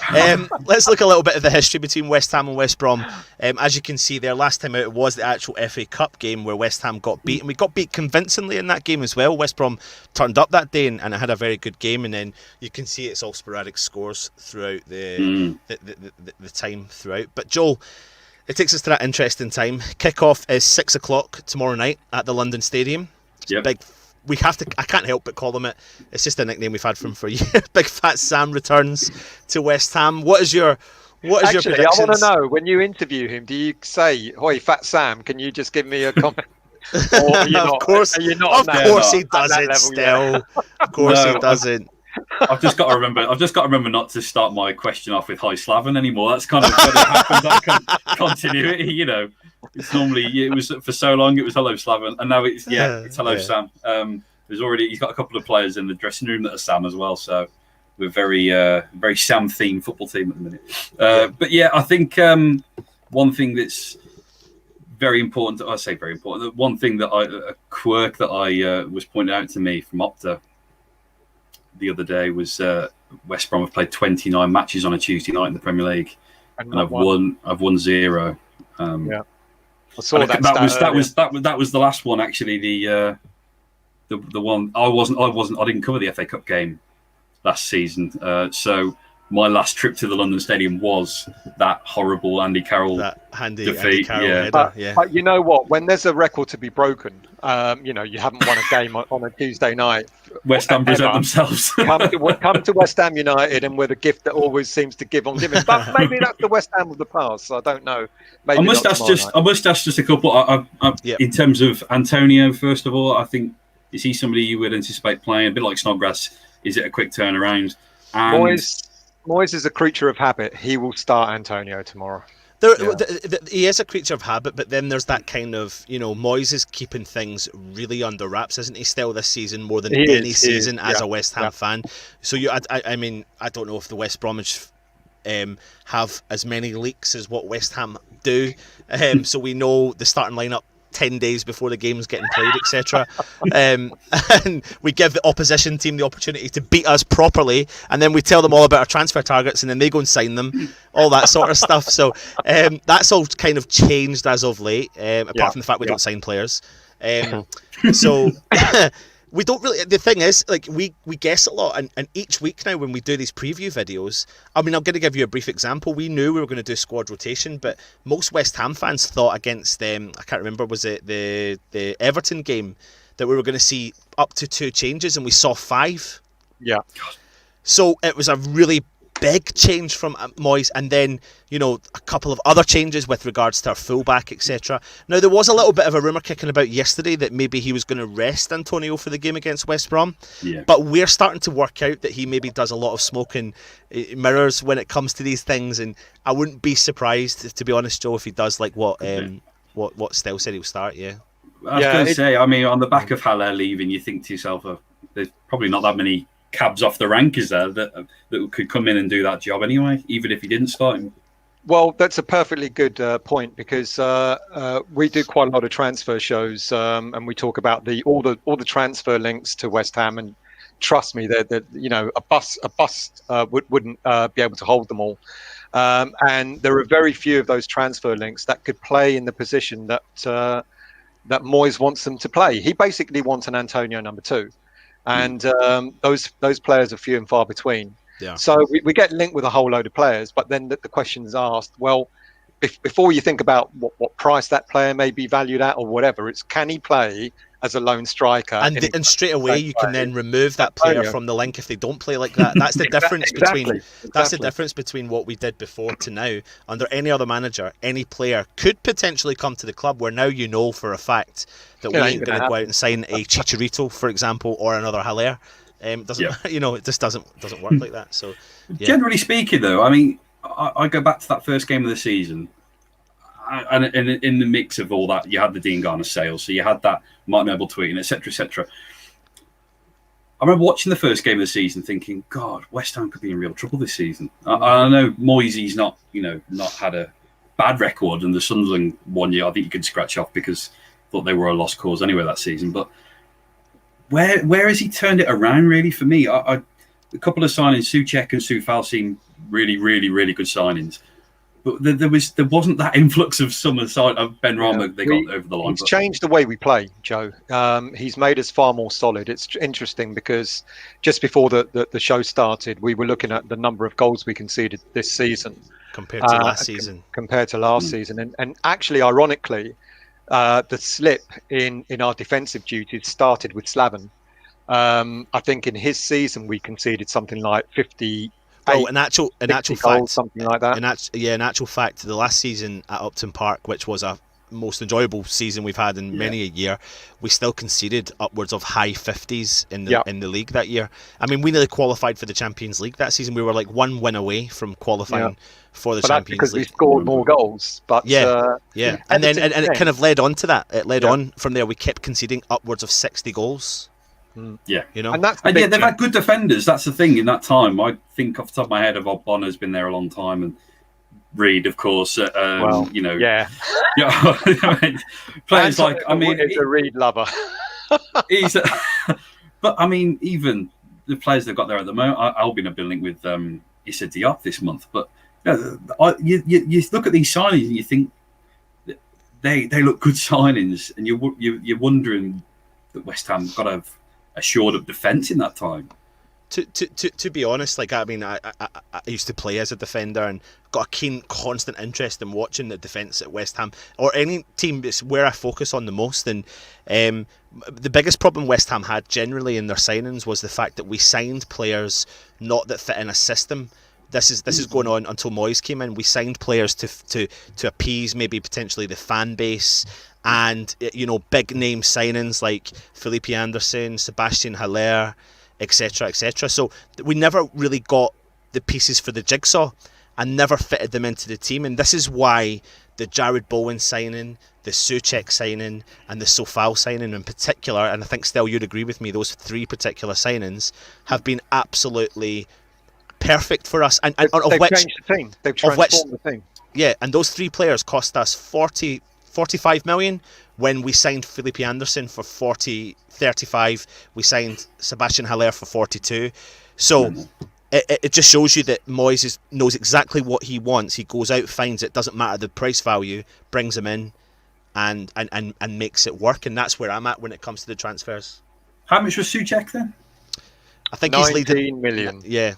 Speaker 1: Let's look a little bit of the history between West Ham and West Brom. As you can see there, last time out it was the actual FA Cup game where West Ham got beat, and we got beat convincingly in that game as well. West Brom turned up that day and it had a very good game, and then you can see it's all sporadic scores throughout the time throughout. But Joel, it takes us to that interesting time. Kick-off is 6 o'clock tomorrow night at the London Stadium.
Speaker 3: Yep.
Speaker 1: I can't help but call them it. It's just a nickname we've had for him for a year. Big Fat Sam returns to West Ham. What is your predictions?
Speaker 2: I want to know, when you interview him, do you say, "Hoi, Fat Sam, can you just give me a comment?"
Speaker 1: Of course he doesn't. Still, of course he doesn't.
Speaker 3: I've just got to remember not to start my question off with "Hi Slaven" anymore. That's kind of what happens. That continuity, you know. It's normally it was for so long it was "Hello Slaven," and now it's "Hello Sam." He's got a couple of players in the dressing room that are Sam as well, so we're very Sam themed football team at the minute. But yeah, I think one thing that's very important. I say very important. One thing a quirk that I was pointed out to me from Opta the other day was West Brom have played 29 matches on a Tuesday night in the Premier League, and I've won 0.
Speaker 2: I saw
Speaker 3: that was the last one actually. The one I didn't cover the FA Cup game last season, so my last trip to the London Stadium was that horrible Andy Carroll defeat.
Speaker 1: Andy Carroll header,
Speaker 2: but you know what? When there's a record to be broken, you haven't won a game on a Tuesday night.
Speaker 3: West Ham present themselves.
Speaker 2: come to West Ham United, and we're the gift that always seems to give on giving. But maybe that's the West Ham of the past. So I don't know. Maybe
Speaker 3: I must ask just a couple. In terms of Antonio, first of all, I think is he somebody you would anticipate playing a bit like Snodgrass? Is it a quick turnaround? And
Speaker 2: Moyes is a creature of habit. He will start Antonio tomorrow.
Speaker 1: He is a creature of habit, but then there's that kind of, Moyes is keeping things really under wraps, isn't he, still this season, more than any season as a West Ham fan. So I mean, I don't know if the West Bromwich have as many leaks as what West Ham do. So we know the starting lineup 10 days before the game's getting played, etc. And we give the opposition team the opportunity to beat us properly, and then we tell them all about our transfer targets, and then they go and sign them, all that sort of stuff. So that's all kind of changed as of late, apart from the fact we don't sign players. So we don't really. The thing is, like, we guess a lot, and each week now when we do these preview videos, I mean, I'm going to give you a brief example. We knew we were going to do squad rotation, but most West Ham fans thought against I can't remember, was it the Everton game, that we were going to see up to 2 changes, and we saw 5.
Speaker 2: Yeah.
Speaker 1: So it was a really big change from Moyes, and then a couple of other changes with regards to our fullback, etc. Now there was a little bit of a rumour kicking about yesterday that maybe he was going to rest Antonio for the game against West Brom, but we're starting to work out that he maybe does a lot of smoke and mirrors when it comes to these things, and I wouldn't be surprised, to be honest, Joe, if he does like what Stell said he would start. I
Speaker 3: was going to say, I mean, on the back of Haller leaving, you think to yourself, there's probably not that many cabs off the rank, is there, that could come in and do that job anyway, even if he didn't start him?
Speaker 2: Well, that's a perfectly good point, because we do quite a lot of transfer shows, and we talk about all the transfer links to West Ham, and trust me, that a bus wouldn't be able to hold them all, and there are very few of those transfer links that could play in the position that Moyes wants them to play. He basically wants an Antonio number 2. And those players are few and far between. Yeah. So we get linked with a whole load of players, but then the question is asked, well, before you think about what price that player may be valued at or whatever, it's can he play as a lone striker?
Speaker 1: And straight away you can then remove that player from the link if they don't play like that. That's the difference between that's the difference between what we did before to now. Under any other manager, any player could potentially come to the club where now you know for a fact that we ain't going to go out and sign a Chicharito, for example, or another Haller. Doesn't it just doesn't work like that. So
Speaker 3: generally speaking, though, I mean, I go back to that first game of the season. And in the mix of all that, you had the Diangana sale, so you had that Martin Noble tweeting, etc., etc. I remember watching the first game of the season, thinking, "God, West Ham could be in real trouble this season." I know Moisey's not had a bad record, and the Sunderland 1 year I think you could scratch off because I thought they were a lost cause anyway that season. But where has he turned it around? Really, for me, a couple of signings, Souček and Soufal seem really, really, really good signings. But there wasn't that influx of summer side of Ben Rama they got over the line.
Speaker 2: He's changed the way we play, Joe. He's made us far more solid. It's interesting because just before the show started, we were looking at the number of goals we conceded this season
Speaker 1: compared to last season.
Speaker 2: Compared to last season, and actually, ironically, the slip in our defensive duties started with Slaven. I think in his season we conceded something like 50.
Speaker 1: Oh, in actual fact,
Speaker 2: something like that.
Speaker 1: In actual fact, the last season at Upton Park, which was a most enjoyable season we've had in many a year, we still conceded upwards of high 50s in the league that year. I mean, we nearly qualified for the Champions League that season. We were like one win away from qualifying for the Champions
Speaker 2: because
Speaker 1: League.
Speaker 2: We scored more goals, but
Speaker 1: and it kind of led on to that. It led on from there. We kept conceding upwards of 60 goals.
Speaker 3: Yeah,
Speaker 2: and that's
Speaker 3: they've had good defenders. That's the thing in that time. I think off the top of my head, Bonner's been there a long time, and Reed, of course. Players like
Speaker 2: is a Reed lover.
Speaker 3: But I mean, even the players they've got there at the moment, Albion have been linked with Issa Diop this month. But you look at these signings and you think they look good signings, and you're wondering that West Ham got to have a shored up defence in that time.
Speaker 1: To be honest, like I mean, I used to play as a defender and got a keen, constant interest in watching the defence at West Ham or any team. It's where I focus on the most. And the biggest problem West Ham had generally in their signings was the fact that we signed players not that fit in a system. This is going on until Moyes came in. We signed players to appease maybe potentially the fan base. And big name signings like Felipe Anderson, Sebastian Haller, etc., etc. So we never really got the pieces for the jigsaw and never fitted them into the team. And this is why the Jared Bowen signing, the Souček signing, and the Soufal signing in particular, and I think Stel, you'd agree with me, those three particular signings have been absolutely perfect for us. And
Speaker 2: they've changed the team. They've transformed the team.
Speaker 1: Yeah, and those three players cost us 45 million when we signed Felipe Anderson for 35. We signed Sebastian Haller for 42. So it just shows you that Moyes knows exactly what he wants. He goes out, finds it, doesn't matter the price value, brings him in and makes it work. And that's where I'm at when it comes to the transfers.
Speaker 3: How much was Souček then?
Speaker 1: I think
Speaker 2: 19 million.
Speaker 1: Yeah.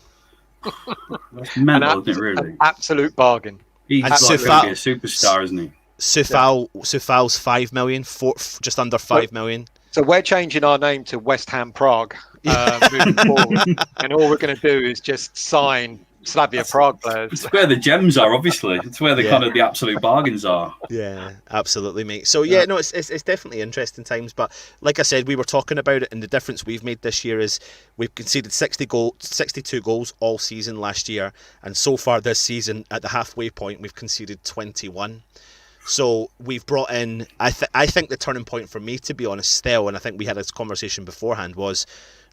Speaker 3: That's mental, isn't it, really?
Speaker 2: An absolute bargain.
Speaker 3: He's like going to be a superstar, isn't he?
Speaker 1: Soufal's 5 million, just under 5 million.
Speaker 2: So we're changing our name to West Ham Prague moving forward, and all we're going to do is just sign Slavia Prague players.
Speaker 3: It's where the gems are, obviously. It's where the kind of the absolute bargains are.
Speaker 1: Yeah, absolutely, mate. So no, it's definitely interesting times. But like I said, we were talking about it, and the difference we've made this year is we've conceded 62 goals all season last year, and so far this season at the halfway point we've conceded 21. So we've brought in, I think the turning point for me, to be honest, Stel, and I think we had this conversation beforehand, was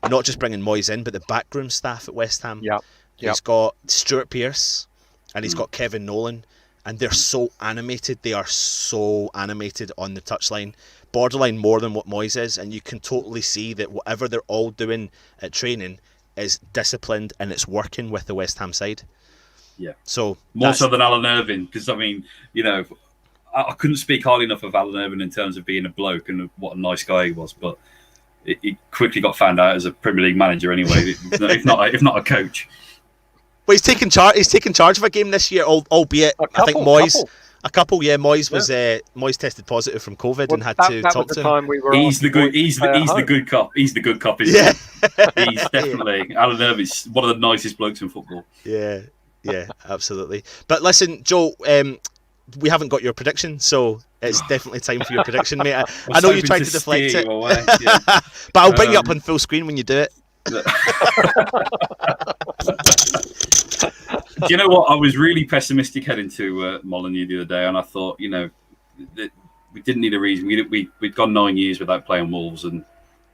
Speaker 1: not just bringing Moyes in, but the backroom staff at West Ham.
Speaker 2: Yeah.
Speaker 1: He's got Stuart Pearce and he's got Kevin Nolan, and they're so animated. They are so animated on the touchline, borderline more than what Moyes is, and you can totally see that whatever they're all doing at training is disciplined and it's working with the West Ham side.
Speaker 3: Yeah.
Speaker 1: So
Speaker 3: more so than Alan Irvine, because I mean, I couldn't speak highly enough of Alan Irvine in terms of being a bloke and what a nice guy he was, but he quickly got found out as a Premier League manager anyway, if not a coach.
Speaker 1: Well, he's taken charge of a game this year, albeit I think Moyes A couple, yeah. Moyes tested positive from COVID and had to
Speaker 2: that
Speaker 1: talk
Speaker 2: was
Speaker 1: to
Speaker 2: the
Speaker 1: him.
Speaker 2: time we were.
Speaker 3: He's the good. He's the good cop. He's the good cop, isn't he? He's definitely. Alan Irvin's one of the nicest blokes in football.
Speaker 1: Yeah, absolutely. But listen, Joe, we haven't got your prediction, so it's definitely time for your prediction, mate. I know you tried to deflect it,
Speaker 3: yeah.
Speaker 1: but I'll bring you up on full screen when you do it.
Speaker 3: Do you know what? I was really pessimistic heading to Molineux the other day, and I thought, that we didn't need a reason. We'd gone 9 years without playing Wolves, and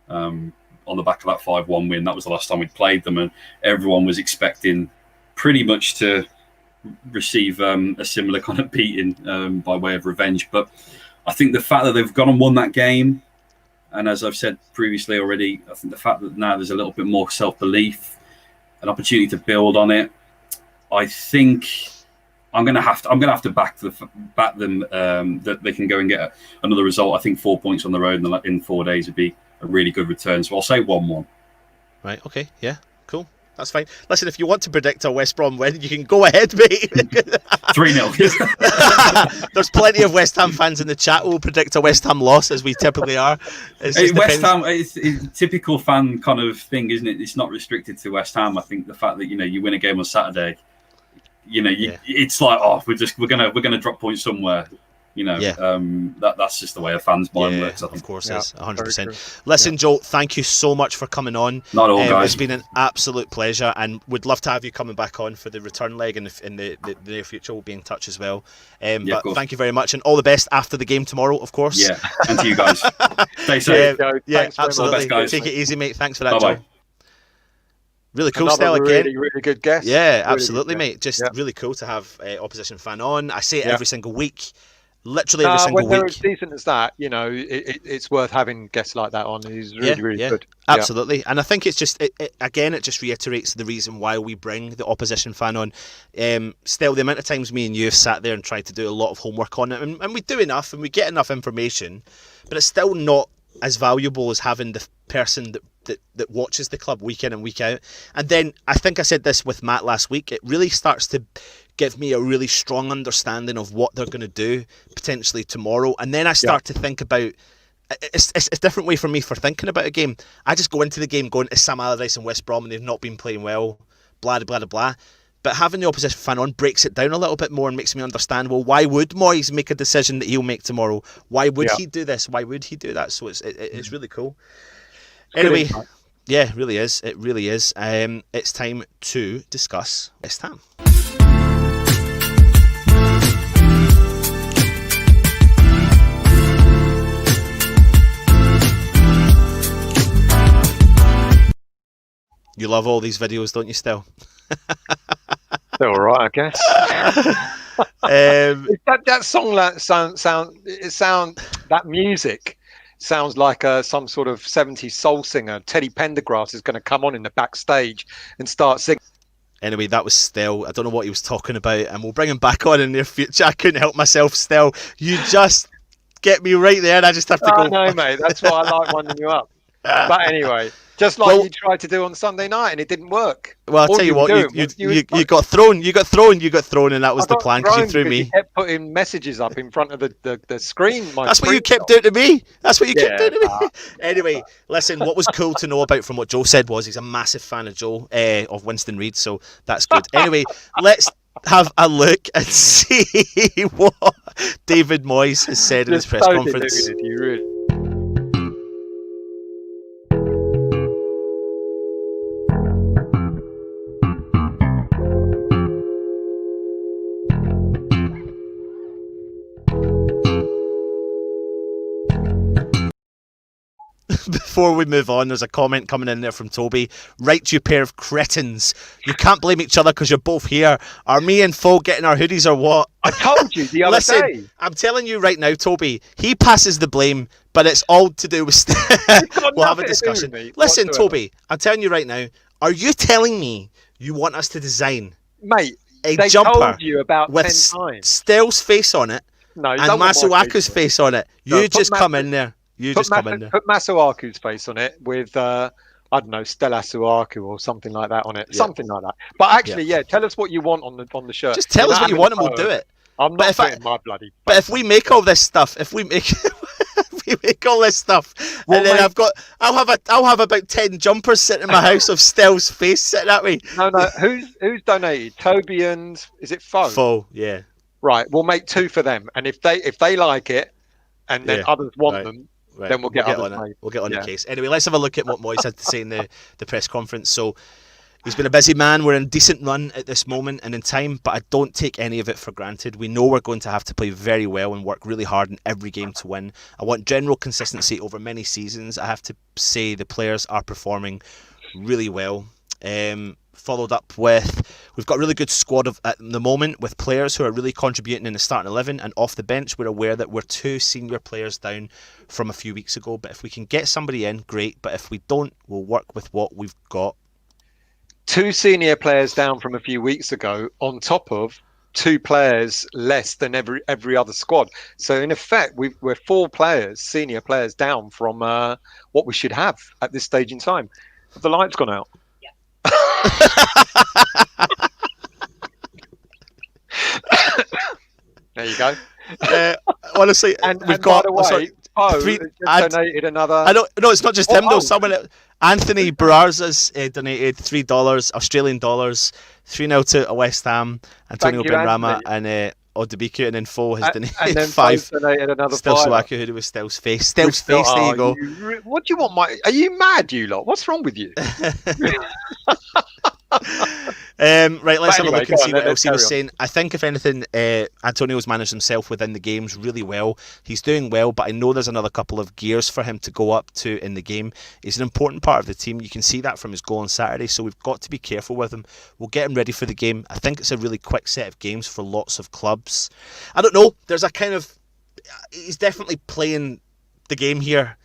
Speaker 3: on the back of that 5-1 win, that was the last time we'd played them, and everyone was expecting pretty much to receive a similar kind of beating by way of revenge. But I think the fact that they've gone and won that game, and as I've said previously already, I think the fact that now there's a little bit more self-belief, an opportunity to build on it, I think I'm going to have to back them that they can go and get another result. I think 4 points on the road in 4 days would be a really good return. So I'll say 1-1.
Speaker 1: Right. Okay. Yeah. Cool. That's fine. Listen, if you want to predict a West Brom win, you can go ahead, mate.
Speaker 3: 3-0.
Speaker 1: There's plenty of West Ham fans in the chat who will predict a West Ham loss, as we typically are.
Speaker 3: West Ham, it's a typical fan kind of thing, isn't it? It's not restricted to West Ham. I think the fact that you win a game on Saturday, it's like, we're gonna drop points somewhere. That's just the way a fan's mind works. I think.
Speaker 1: Of course, is 100%. Listen, Joe, thank you so much for coming on.
Speaker 3: Not all, guys.
Speaker 1: It's been an absolute pleasure, and would love to have you coming back on for the return leg in the near future. We'll be in touch as well. But thank you very much, and all the best after the game tomorrow, of course.
Speaker 3: Yeah, and to you guys. Stay safe.
Speaker 1: Absolutely.
Speaker 3: Best, guys.
Speaker 1: Take it easy, mate. Thanks for that,
Speaker 3: Bye-bye.
Speaker 1: Joe. Really cool
Speaker 2: Another
Speaker 1: style
Speaker 2: really,
Speaker 1: again.
Speaker 2: really good guest.
Speaker 1: Yeah,
Speaker 2: really
Speaker 1: absolutely, mate. Just really cool to have opposition fan on. I say it every single week. Literally every single
Speaker 2: when they're
Speaker 1: week.
Speaker 2: as decent as that, it's worth having guests like that on. He's really good.
Speaker 1: Absolutely. And I think it's just, it just reiterates the reason why we bring the opposition fan on. Still, the amount of times me and you have sat there and tried to do a lot of homework on it, and we do enough and we get enough information, but it's still not as valuable as having the person that watches the club week in and week out. And then I think I said this with Matt last week, it really starts to give me a really strong understanding of what they're going to do potentially tomorrow. And then I start to think about, it's a different way for me for thinking about a game. I just go into the game going, it's Sam Allardyce and West Brom and they've not been playing well, blah, blah, blah, blah. But having the opposition fan on breaks it down a little bit more and makes me understand, well, why would Moyes make a decision that he'll make tomorrow? Why would he do this? Why would he do that? So it's really cool. Anyway, yeah, it really is. It really is. It's time to discuss West Ham. You love all these videos, don't you, Still?
Speaker 2: They're all right, I guess. That song that music sounds like some sort of 70s soul singer. Teddy Pendergrass is going to come on in the backstage and start singing.
Speaker 1: Anyway, that was Still. I don't know what he was talking about, and we'll bring him back on in the near future. I couldn't help myself, Still. You just get me right there, and I just have to go.
Speaker 2: No, mate, that's why I like winding you up. But anyway, just like you tried to do on Sunday night, and it didn't work.
Speaker 1: Well, I'll tell you what, you got thrown, and that was the plan because you threw me.
Speaker 2: You kept putting messages up in front of the screen.
Speaker 1: That's what you kept doing to me. That's what you kept doing to me. Anyway, listen, what was cool to know about from what Joe said was he's a massive fan of of Winston Reid, so that's good. Anyway, let's have a look and see what David Moyes has said in his press conference. Before we move on, there's a comment coming in there from Toby. Right, you pair of cretins. You can't blame each other because you're both here. Are me and Fo getting our hoodies or what?
Speaker 2: I told you the other day.
Speaker 1: I'm telling you right now, Toby, he passes the blame, but it's all to do with... We'll have a discussion. Listen, Toby, I'm telling you right now, are you telling me you want us to design a jumper
Speaker 2: told you about
Speaker 1: with
Speaker 2: 10 times.
Speaker 1: Stell's face on it and Masuaku's face on it? You just come in there. Put
Speaker 2: Masuaku's face on it with, I don't know, Stella Suaku or something like that on it. Yeah. Something like that. But actually, tell us what you want on the shirt.
Speaker 1: Just tell us what you want and we'll do it.
Speaker 2: I'm not putting my bloody.
Speaker 1: But if we make all this stuff, if we make all this stuff, and then I'll have about 10 jumpers sitting in my house of Stell's face sitting at me.
Speaker 2: No. Who's donated? Toby and is it Foe?
Speaker 1: Foe, yeah.
Speaker 2: Right, we'll make 2 for them, and if they like it, and then others want them, then we'll get on it.
Speaker 1: We'll get on the case. Anyway, let's have a look at what Moyes had to say in the press conference. So he's been a busy man. We're in a decent run at this moment and in time, but I don't take any of it for granted. We know we're going to have to play very well and work really hard in every game to win. I want general consistency over many seasons. I have to say the players are performing really well. Followed up with, we've got a really good squad at the moment with players who are really contributing in the starting 11 and off the bench. We're aware that we're 2 senior players down from a few weeks ago, but if we can get somebody in, great, but if we don't, we'll work with what we've got.
Speaker 2: 2 senior players down from a few weeks ago on top of 2 players less than every other squad. So in effect, we're 4 players, senior players down from what we should have at this stage in time. Have the lights gone out? There you go.
Speaker 1: Honestly, we've got.
Speaker 2: Donated another.
Speaker 1: I don't. No, it's not just him though. Someone, Anthony Bararza's donated $3 Australian dollars, 3-0 to West Ham. Antonio Benrahma and Odebiku, and then Foe has donated
Speaker 2: and then
Speaker 1: 5.
Speaker 2: Donated another
Speaker 1: Still
Speaker 2: $5.
Speaker 1: Suaku, who was Stel's face. Stel's face. There you go.
Speaker 2: What do you want, Mike? Are you mad, you lot? What's wrong with you?
Speaker 1: Right, let's have a look and see what else he was saying. I think, if anything, Antonio's managed himself within the games really well. He's doing well, but I know there's another couple of gears for him to go up to in the game. He's an important part of the team. You can see that from his goal on Saturday, so we've got to be careful with him. We'll get him ready for the game. I think it's a really quick set of games for lots of clubs. I don't know. There's a kind of... He's definitely playing the game here.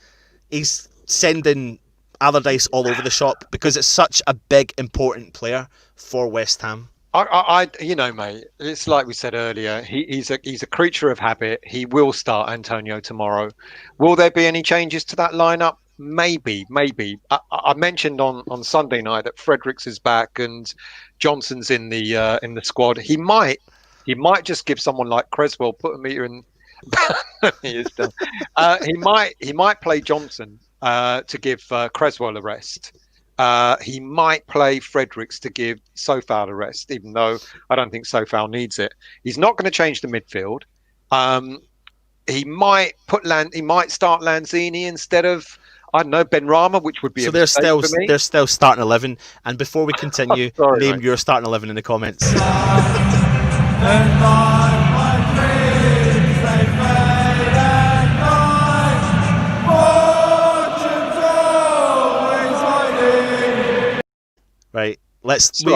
Speaker 1: He's sending Allardyce all over the shop because it's such a big, important player for West Ham.
Speaker 2: You know, mate, it's like we said earlier. He's a creature of habit. He will start Antonio tomorrow. Will there be any changes to that lineup? Maybe. I mentioned on Sunday night that Fredericks is back and Johnson's in the squad. He might just give someone like Creswell, put a meter in. He is done. He might play Johnson to give Creswell a rest. He might play Fredericks to give Sofal a rest, even though I don't think Sofal needs it. He's not going to change the midfield. He might start Lanzini instead of, I don't know, Benrahma, which would be
Speaker 1: so
Speaker 2: a mistake for me.
Speaker 1: They're still starting 11. And before we continue, name your starting 11 in the comments. Right, let's. We'd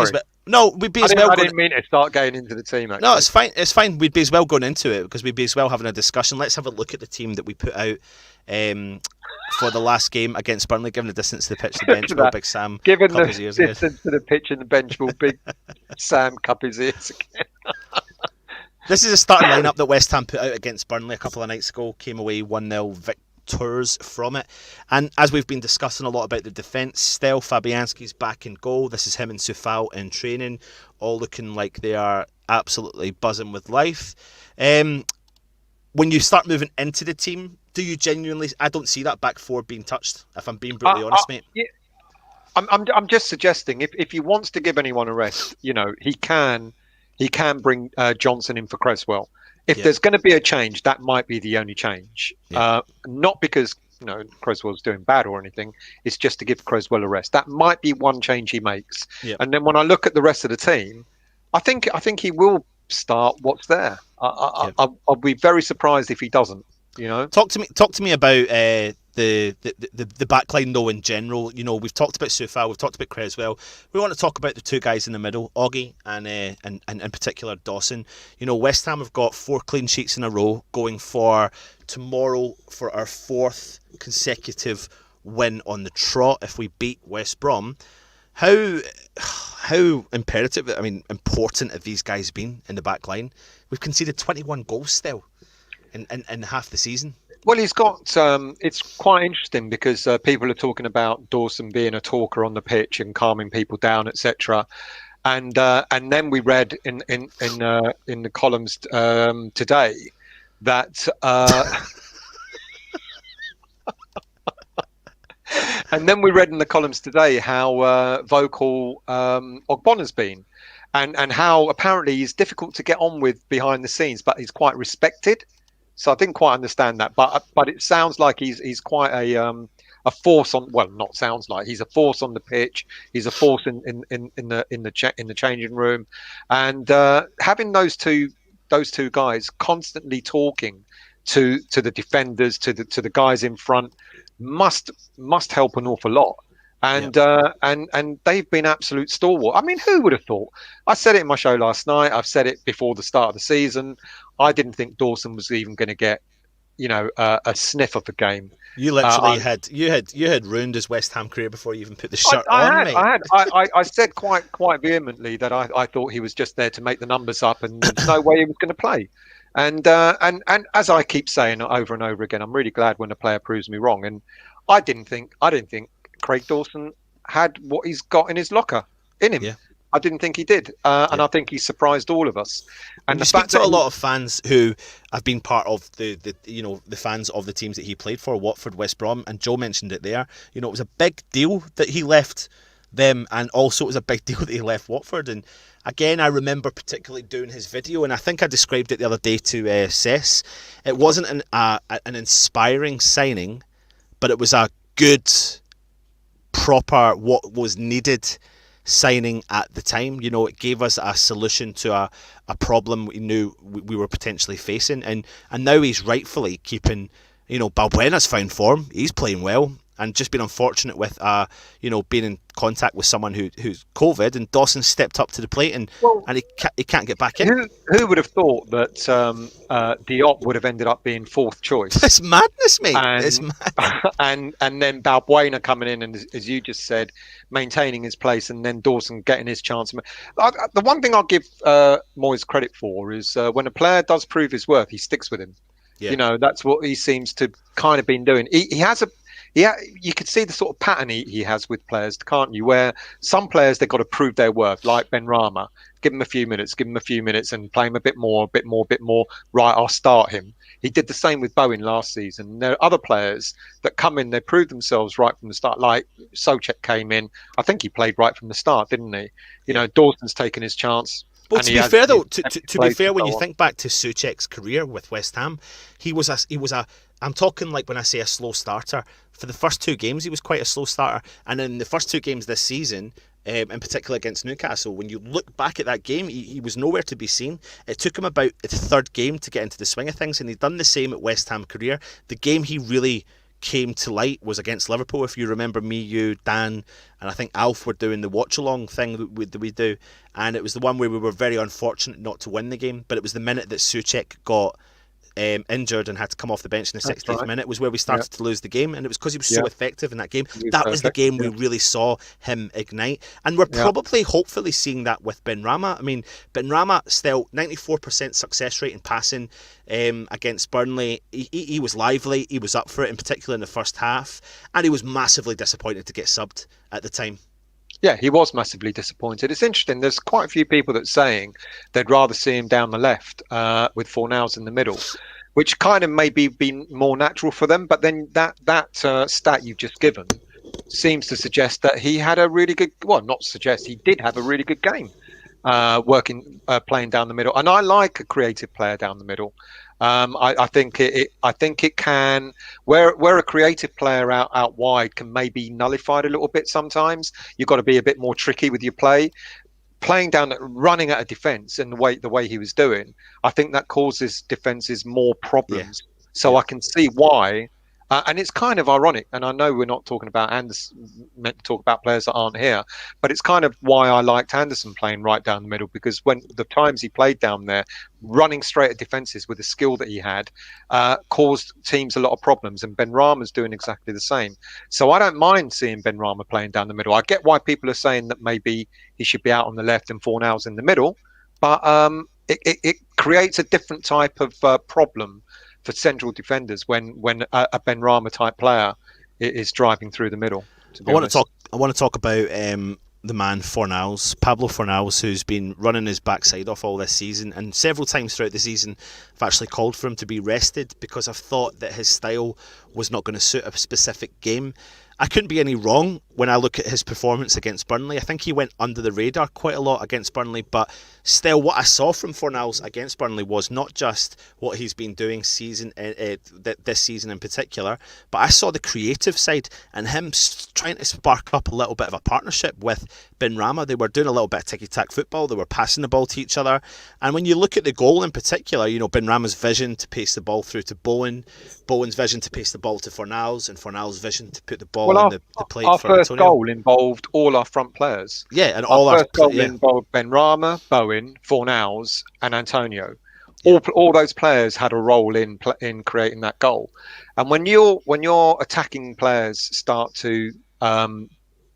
Speaker 1: be as well.
Speaker 2: I didn't mean to start getting into the team. Actually.
Speaker 1: No, it's fine. It's fine. We'd be as well going into it because we'd be as well having a discussion. Let's have a look at the team that we put out for the last game against Burnley. Given the distance to the pitch, the bench, will Big Sam
Speaker 2: given
Speaker 1: cup
Speaker 2: the
Speaker 1: his ears
Speaker 2: distance to the pitch and the bench, will Big Sam cup his ears again.
Speaker 1: This is a starting lineup that West Ham put out against Burnley a couple of nights ago. Came away 1-0 victors from it. And as we've been discussing a lot about the defence, still Fabianski's back in goal. This is him and Sofal in training, all looking like they are absolutely buzzing with life. When you start moving into the team, do you genuinely... I don't see that back 4 being touched, if I'm being brutally honest, mate.
Speaker 2: Yeah. I'm just suggesting if he wants to give anyone a rest, you know, he can bring Johnson in for Creswell. If there's going to be a change, that might be the only change. Not because Creswell's doing bad or anything. It's just to give Creswell a rest. That might be one change he makes. And then when I look at the rest of the team, I think he will start what's there. I'll be very surprised if he doesn't. You know,
Speaker 1: talk to me about the back line though in general. You know, we've talked about Sofal, we've talked about Creswell. We want to talk about the 2 guys in the middle, Oggy and in particular Dawson. You know, West Ham have got 4 clean sheets in a row, going for tomorrow for our 4th consecutive win on the trot if we beat West Brom. How important have these guys been in the back line? We've conceded 21 goals still in half the season.
Speaker 2: Well, he's got. It's quite interesting because people are talking about Dawson being a talker on the pitch and calming people down, etc. And then we read in the columns today that and then we read in the columns today how vocal Ogbonna's been, and how apparently he's difficult to get on with behind the scenes, but he's quite respected. So I didn't quite understand that, but it sounds like he's quite a force on. Well, not sounds like he's a force on the pitch. He's a force in the changing room, and having those two guys constantly talking to the defenders, to the guys in front, must help an awful lot. And and they've been absolute stalwart. I mean, who would have thought? I said it in my show last night. I've said it before the start of the season. I didn't think Dawson was even going to get, a sniff of the game.
Speaker 1: You literally had ruined his West Ham career before you even put the shirt on, mate.
Speaker 2: I said quite vehemently that I thought he was just there to make the numbers up, and there's no way he was going to play. And as I keep saying over and over again, I'm really glad when a player proves me wrong. And I didn't think Craig Dawson had what he's got in his locker in him. Yeah. I didn't think he did, and I think he surprised all of us. And
Speaker 1: you speak to a lot of fans who have been part of the fans of the teams that he played for, Watford, West Brom, and Joe mentioned it there. It was a big deal that he left them, and also it was a big deal that he left Watford. And again, I remember particularly doing his video, and I think I described it the other day to Cess. It wasn't an inspiring signing, but it was a good, proper, what was needed signing at the time. It gave us a solution to a problem we knew we were potentially facing, and now he's rightfully keeping, Balbuena's found form. He's playing well, and just been unfortunate with being in contact with someone who's COVID, and Dawson stepped up to the plate, and he can't get back in.
Speaker 2: Who would have thought that Diop would have ended up being fourth choice?
Speaker 1: It's madness, mate.
Speaker 2: It's madness. and then Balbuena coming in, and as you just said, maintaining his place, and then Dawson getting his chance. The one thing I'll give Moyes credit for is when a player does prove his worth, he sticks with him. Yeah. That's what he seems to kind of been doing. He has you could see the sort of pattern he has with players, can't you? Where some players, they've got to prove their worth, like Benrahma. Give him a few minutes, and play him a bit more. Right, I'll start him. He did the same with Bowen last season. There are other players that come in, they prove themselves right from the start. Like Souček came in. I think he played right from the start, didn't he? Dawson's taken his chance.
Speaker 1: Well, to be fair though, to be fair, when you think back to Souček's career with West Ham, he was a. I'm talking like when I say a slow starter. For the first two games, he was quite a slow starter, and in the first two games this season, in particular against Newcastle, when you look back at that game, he was nowhere to be seen. It took him about the third game to get into the swing of things, and he'd done the same at West Ham career. The game he really came to light was against Liverpool. If you remember, me, you, Dan, and I think Alf were doing the watch-along thing that we do, and it was the one where we were very unfortunate not to win the game, but it was the minute that Souček got injured and had to come off the bench in the 60th minute was where we started to lose the game, and it was because he was so effective in that game. That was the game we really saw him ignite, and we're probably hopefully seeing that with Benrahma. I mean, Benrahma still 94% success rate in passing against Burnley. He was lively, he was up for it, in particular in the first half, and he was massively disappointed to get subbed at the time.
Speaker 2: Yeah, he was massively disappointed. It's interesting. There's quite a few people that saying they'd rather see him down the left with Fornals in the middle, which kind of maybe be more natural for them. But then that stat you've just given seems to suggest that he had a really good. Well, not suggest, he did have a really good game playing down the middle. And I like a creative player down the middle. I think it can, where a creative player out wide can maybe nullify it a little bit sometimes. You've got to be a bit more tricky with your play. Playing down, running at a defence in the way he was doing, I think that causes defences more problems. Yeah. So I can see why. And it's kind of ironic, and I know we're not talking about Anderson, meant to talk about players that aren't here, but it's kind of why I liked Anderson playing right down the middle, because when the times he played down there, running straight at defences with the skill that he had, caused teams a lot of problems, and Benrahma's doing exactly the same. So I don't mind seeing Benrahma playing down the middle. I get why people are saying that maybe he should be out on the left and Fornals in the middle, but it creates a different type of problem for central defenders when a Benrahma type player is driving through the middle.
Speaker 1: I want to talk about the man Pablo Fornals, who's been running his backside off all this season, and several times throughout the season I've actually called for him to be rested because I've thought that his style was not going to suit a specific game. I couldn't be any wrong when I look at his performance against Burnley. I think he went under the radar quite a lot against Burnley, but still what I saw from Fornals against Burnley was not just what he's been doing this season in particular, but I saw the creative side and him trying to spark up a little bit of a partnership with Benrahma. They were doing a little bit of ticky-tack football, they were passing the ball to each other, and when you look at the goal in particular, Benrahma's vision to pace the ball through to Bowen's vision to pace the ball to Fornals, and Fornals' vision to put the ball on the plate
Speaker 2: our
Speaker 1: for
Speaker 2: first
Speaker 1: Antonio.
Speaker 2: goal involved all our front players.
Speaker 1: Yeah, and our
Speaker 2: first goal involved Benrahma, Bowen, Fornals, and Antonio.
Speaker 1: Yeah.
Speaker 2: All those players had a role in creating that goal. And when your attacking players start to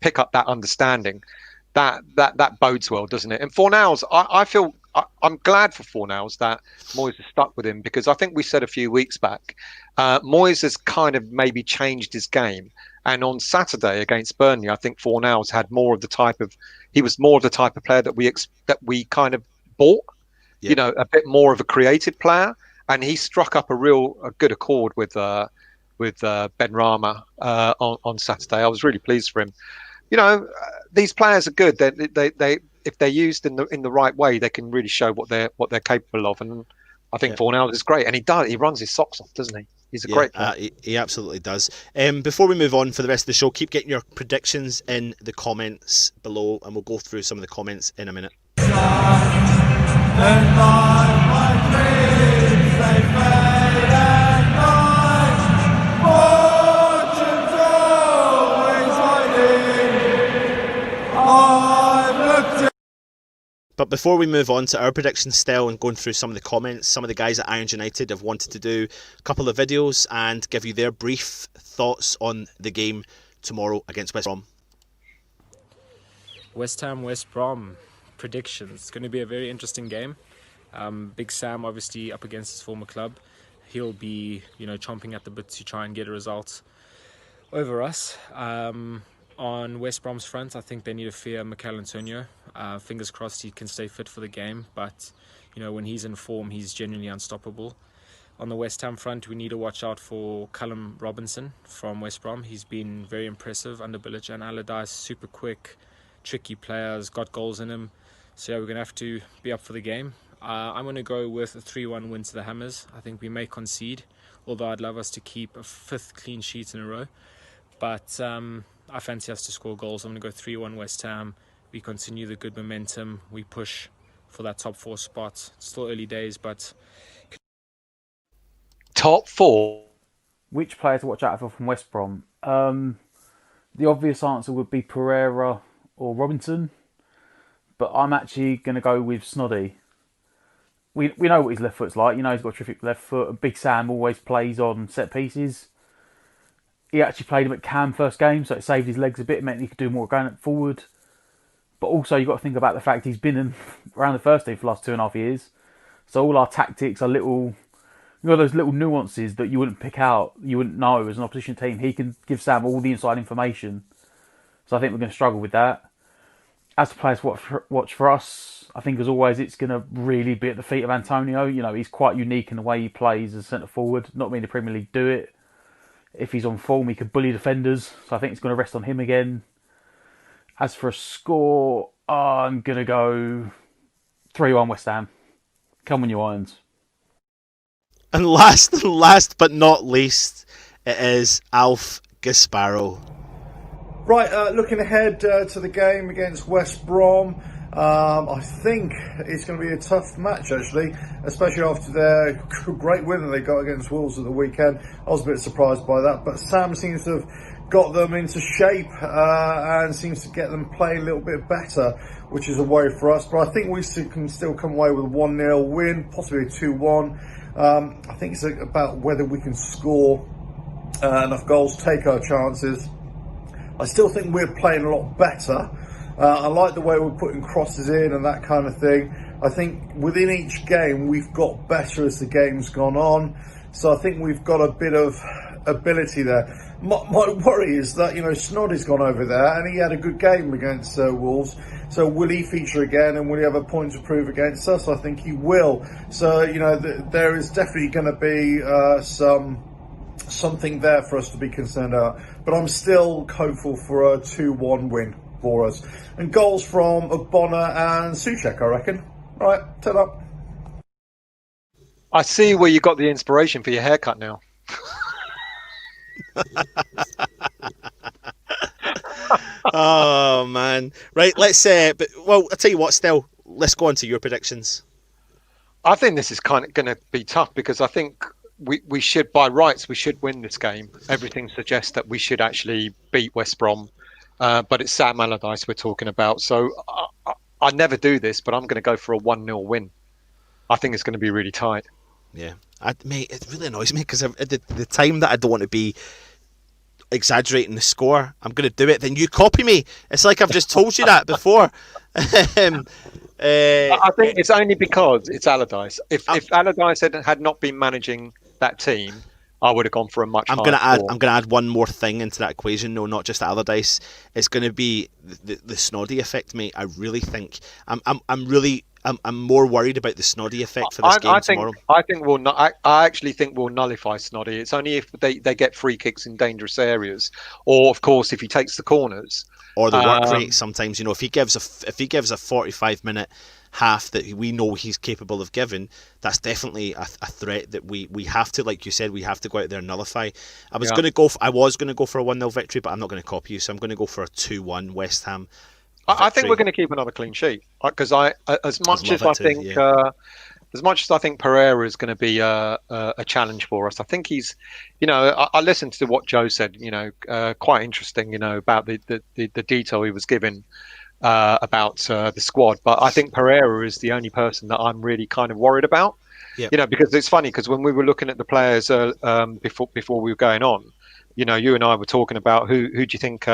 Speaker 2: pick up that understanding, that bodes well, doesn't it? And Fornals, I'm glad for Fornals that Moyes has stuck with him, because I think we said a few weeks back, Moyes has kind of maybe changed his game. And on Saturday against Burnley, I think Fornals had more of the type of player that we kind of bought. Yeah. A bit more of a creative player, and he struck up a good accord with Benrahma on Saturday. I was really pleased for him. These players are good. They if they're used in the right way, they can really show what they're capable of. And I think Fornals is great, and he runs his socks off, doesn't he? He's a great player.
Speaker 1: He absolutely does. Before we move on for the rest of the show, keep getting your predictions in the comments below, and we'll go through some of the comments in a minute. But before we move on to our predictions still and going through some of the comments, some of the guys at Irons United have wanted to do a couple of videos and give you their brief thoughts on the game tomorrow against West Brom.
Speaker 4: West Ham, West Brom, predictions. It's going to be a very interesting game. Big Sam obviously up against his former club. He'll be, chomping at the bit to try and get a result over us. On West Brom's front, I think they need to fear Mikel Antonio. Fingers crossed he can stay fit for the game, but when he's in form, he's genuinely unstoppable. On the West Ham front, we need to watch out for Callum Robinson from West Brom. He's been very impressive under Bilic and Allardyce. Super quick, tricky players, got goals in him. So we're going to have to be up for the game. I'm going to go with a 3-1 win to the Hammers. I think we may concede, although I'd love us to keep a 5th clean sheet in a row. But I fancy us to score goals. I'm going to go 3-1 West Ham. We continue the good momentum. We push for that top 4 spot. Still early days, but...
Speaker 2: Top 4?
Speaker 5: Which player to watch out for from West Brom? The obvious answer would be Pereira or Robinson. But I'm actually going to go with Snoddy. We know what his left foot's like. He's got a terrific left foot. And Big Sam always plays on set pieces. He actually played him at Cam first game, so it saved his legs a bit. It meant he could do more going forward. But also, you've got to think about the fact he's been around the first team for the last 2.5 years. So all our tactics are little, those little nuances that you wouldn't pick out, you wouldn't know as an opposition team. He can give Sam all the inside information. So I think we're going to struggle with that. As the players watch for us, I think as always, it's going to really be at the feet of Antonio. He's quite unique in the way he plays as centre forward. Not many in the Premier League do it. If he's on form, he could bully defenders. So I think it's going to rest on him again. As for a score, I'm going to go 3-1 West Ham. Come on, you Irons.
Speaker 1: And last but not least, it is Alf Gasparo.
Speaker 6: Right, looking ahead to the game against West Brom, I think it's going to be a tough match, actually, especially after their great win that they got against Wolves at the weekend. I was a bit surprised by that, but Sam seems to have got them into shape and seems to get them playing a little bit better, which is a worry for us. But I think we can still come away with a 1-0 win, possibly a 2-1. I think it's about whether we can score enough goals, take our chances. I still think we're playing a lot better. I like the way we're putting crosses in and that kind of thing. I think within each game we've got better as the game's gone on. So I think we've got a bit of ability there. My worry is that, Snoddy's gone over there and he had a good game against Wolves. So will he feature again, and will he have a point to prove against us? I think he will. So, there is definitely going to be something there for us to be concerned about. But I'm still hopeful for a 2-1 win for us. And goals from Bonner and Souček, I reckon. Right, turn up.
Speaker 2: I see where you got the inspiration for your haircut now.
Speaker 1: Oh man, right? Let's I'll tell you what. Still, let's go on to your predictions.
Speaker 2: I think this is kind of going to be tough because I think we should, by rights, we should win this game. Everything suggests that we should actually beat West Brom, but it's Sam Allardyce we're talking about. So I never do this, but I'm going to go for a 1-0 win. I think it's going to be really tight.
Speaker 1: Yeah, mate, it really annoys me because the time that I don't want to be exaggerating the score, I'm going to do it. Then you copy me. It's like I've just told you that before.
Speaker 2: I think it's only because it's Allardyce. If Allardyce had not been managing that team, I would have gone for a much. I'm going
Speaker 1: to add one more thing into that equation. No, not just Allardyce. It's going to be the Snoddy effect, mate. I really think I'm more worried about the Snoddy effect for this game tomorrow.
Speaker 2: I actually think we'll nullify Snoddy. It's only if they get free kicks in dangerous areas, or of course if he takes the corners
Speaker 1: or the work rate. Sometimes if he gives a 45-minute half that we know he's capable of giving, that's definitely a threat that we have to, like you said, we have to go out there and nullify. I was going to go for a 1-0 victory, but I'm not going to copy you, so I'm going to go for a 2-1 West Ham.
Speaker 2: I think we're going to keep another clean sheet because as much as I think Pereira is going to be a challenge for us. I think he's, I listened to what Joe said. Quite interesting. About the detail he was given about the squad. But I think Pereira is the only person that I'm really kind of worried about. Yep. Because it's funny because when we were looking at the players before we were going on, you and I were talking about who do you think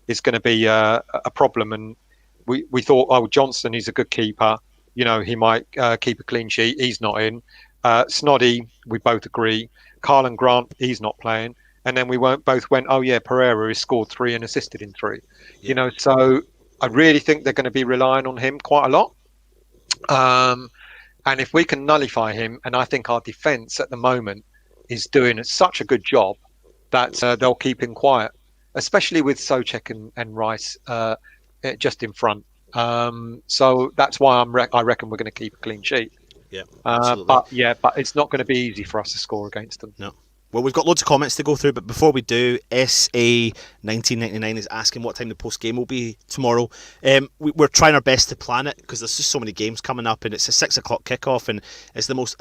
Speaker 2: is going to be a problem, and we thought, Johnson, he's a good keeper, he might keep a clean sheet. He's not in. Snoddy, we both agree. Carlin Grant, he's not playing. And then we both went, Pereira has scored 3 and assisted in 3. Yeah. So I really think they're going to be relying on him quite a lot. And if we can nullify him, and I think our defence at the moment is doing such a good job that they'll keep him quiet, especially with Souček and Rice just in front. So that's why I reckon we're going to keep a clean sheet.
Speaker 1: Yeah, absolutely.
Speaker 2: But it's not going to be easy for us to score against them.
Speaker 1: No. Well, we've got loads of comments to go through, but before we do, SA1999 is asking what time the post-game will be tomorrow. We're trying our best to plan it because there's just so many games coming up, and it's a 6 o'clock kickoff, and it's the most.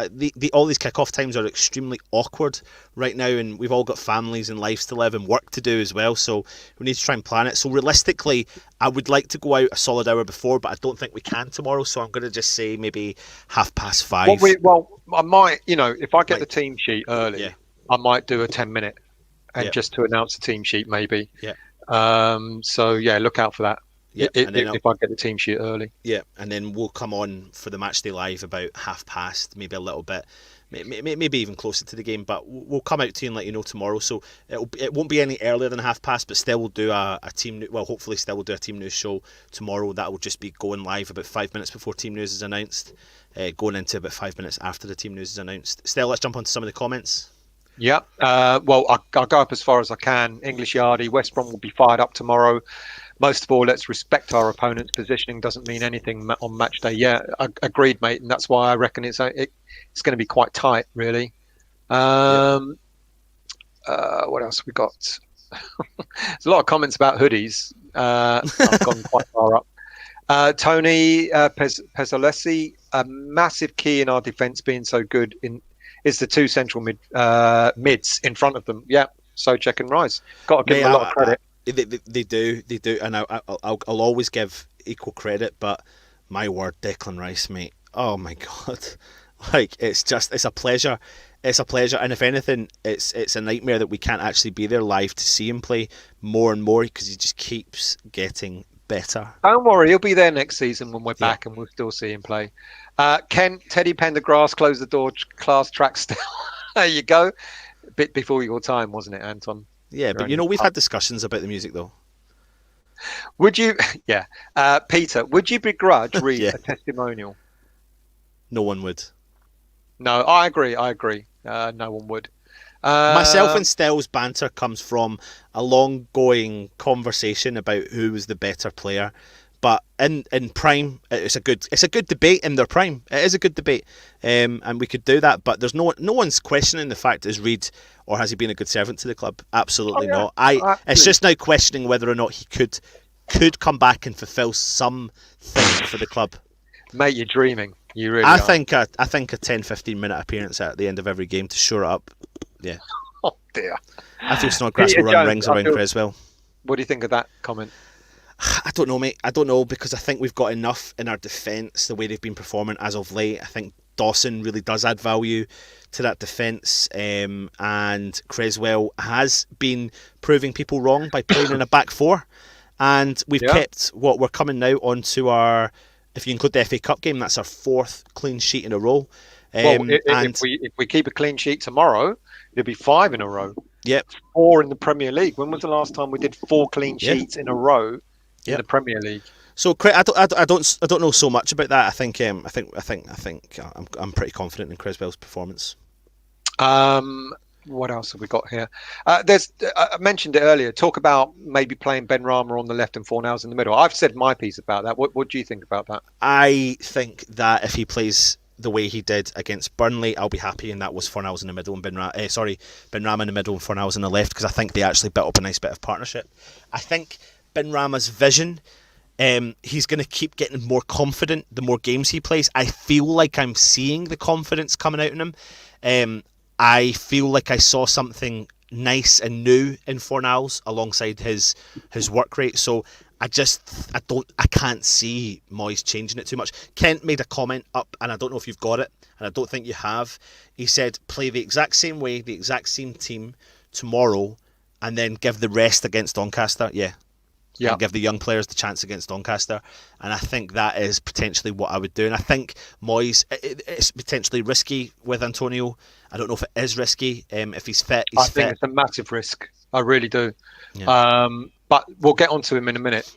Speaker 1: All these kickoff times are extremely awkward right now, and we've all got families and lives to live and work to do as well, so we need to try and plan it. So realistically, I would like to go out a solid hour before, but I don't think we can tomorrow, so I'm going to just say maybe 5:30.
Speaker 2: Well, I might, if I get the team sheet early. Yeah. I might do a 10-minute and just to announce the team sheet maybe. Yeah. So look out for that. Yeah. If I get the team sheet early. Yeah,
Speaker 1: and then we'll come on for the matchday live about 5:30, maybe a little bit, maybe even closer to the game. But we'll come out to you and let you know tomorrow. So it won't be any earlier than 5:30, but still we'll do a team. Well, hopefully still we'll do a team news show tomorrow. That will just be going live about 5 minutes before team news is announced. Going into about 5 minutes after the team news is announced. Still, let's jump onto some of the comments.
Speaker 2: Yeah, well, I'll go up as far as I can. English Yardie, West Brom will be fired up tomorrow. Most of all, let's respect our opponent's positioning. Doesn't mean anything on match day. Yeah, agreed, mate. And that's why I reckon it's going to be quite tight, really. What else have we got? There's a lot of comments about hoodies. I've gone quite far up. Tony Pezzolesi, a massive key in our defence being so good is the 2 central mids in front of them. Yeah, Souček and Rice. Got to give them a lot of credit.
Speaker 1: They do, and I'll always give equal credit. But my word, Declan Rice, mate. Oh my God, it's a pleasure. It's a pleasure, and if anything, it's a nightmare that we can't actually be there live to see him play more and more because he just keeps getting better.
Speaker 2: Don't worry, he'll be there next season when we're back, and we'll still see him play. Teddy Pendergrass, close the door, class track still. There you go. A bit before your time, wasn't it, Anton?
Speaker 1: Yeah, but we've had discussions about the music though.
Speaker 2: Would you, yeah, Peter, would you begrudge Reed
Speaker 1: Yeah.
Speaker 2: a testimonial?
Speaker 1: No one would.
Speaker 2: No, I agree. No one would.
Speaker 1: Myself and Stell's banter comes from a long-going conversation about who was the better player. But in prime, it's a good debate in their prime. It is a good debate, and we could do that. But there's no one's questioning the fact is Reed or has he been a good servant to the club? Absolutely not. It's just now questioning whether or not he could come back and fulfil something for the club.
Speaker 2: Mate, you're dreaming. You really
Speaker 1: I
Speaker 2: are.
Speaker 1: think a 10-15 minute appearance at the end of every game to shore it up. Yeah.
Speaker 2: Oh dear.
Speaker 1: I feel Snodgrass will run
Speaker 2: Jones,
Speaker 1: rings around Creswell.
Speaker 2: What do you think of that comment?
Speaker 1: I don't know, mate. I don't know, because I think we've got enough in our defence the way they've been performing as of late. I think Dawson really does add value to that defence, and Creswell has been proving people wrong by playing in a back four. And we've kept what we're coming now onto our, if you include the FA Cup game, that's our 4th clean sheet in a row.
Speaker 2: If we keep a clean sheet tomorrow, it'll be 5 in a row.
Speaker 1: Yep.
Speaker 2: 4 in the Premier League. When was the last time we did 4 clean sheets in a row in the Premier League? So
Speaker 1: I don't know so much about that. I think I'm pretty confident in Creswell's performance.
Speaker 2: What else have we got here? I mentioned it earlier. Talk about maybe playing Ben Rama on the left and Fornals in the middle. I've said my piece about that. What do you think about that?
Speaker 1: I think that if he plays the way he did against Burnley, I'll be happy, and that was Fornals in the middle and Ben Rama in the middle and Fornals on the left, because I think they actually built up a nice bit of partnership. I think Ben Rama's vision, he's going to keep getting more confident the more games he plays. I feel like I'm seeing the confidence coming out in him. I feel like I saw something nice and new in Fornals alongside his work rate. So I can't see Moyes changing it too much. Kent made a comment up, and I don't know if you've got it, and I don't think you have. He said, play the exact same way, the exact same team tomorrow, and then give the rest against Doncaster. Yeah. And give the young players the chance against Doncaster. And I think that is potentially what I would do. And I think Moyes, it's potentially risky with Antonio. I don't know if it is risky. If he's fit,
Speaker 2: I think it's a massive risk. I really do.
Speaker 1: Yeah.
Speaker 2: But we'll get onto him in a minute.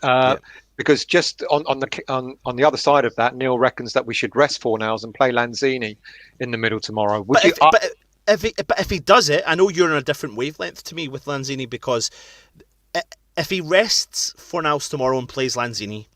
Speaker 2: Because just on the other side of that, Neil reckons that we should rest Fornals and play Lanzini in the middle tomorrow.
Speaker 1: If he does it, I know you're on a different wavelength to me with Lanzini, because if he rests Fornals tomorrow and plays Lanzini,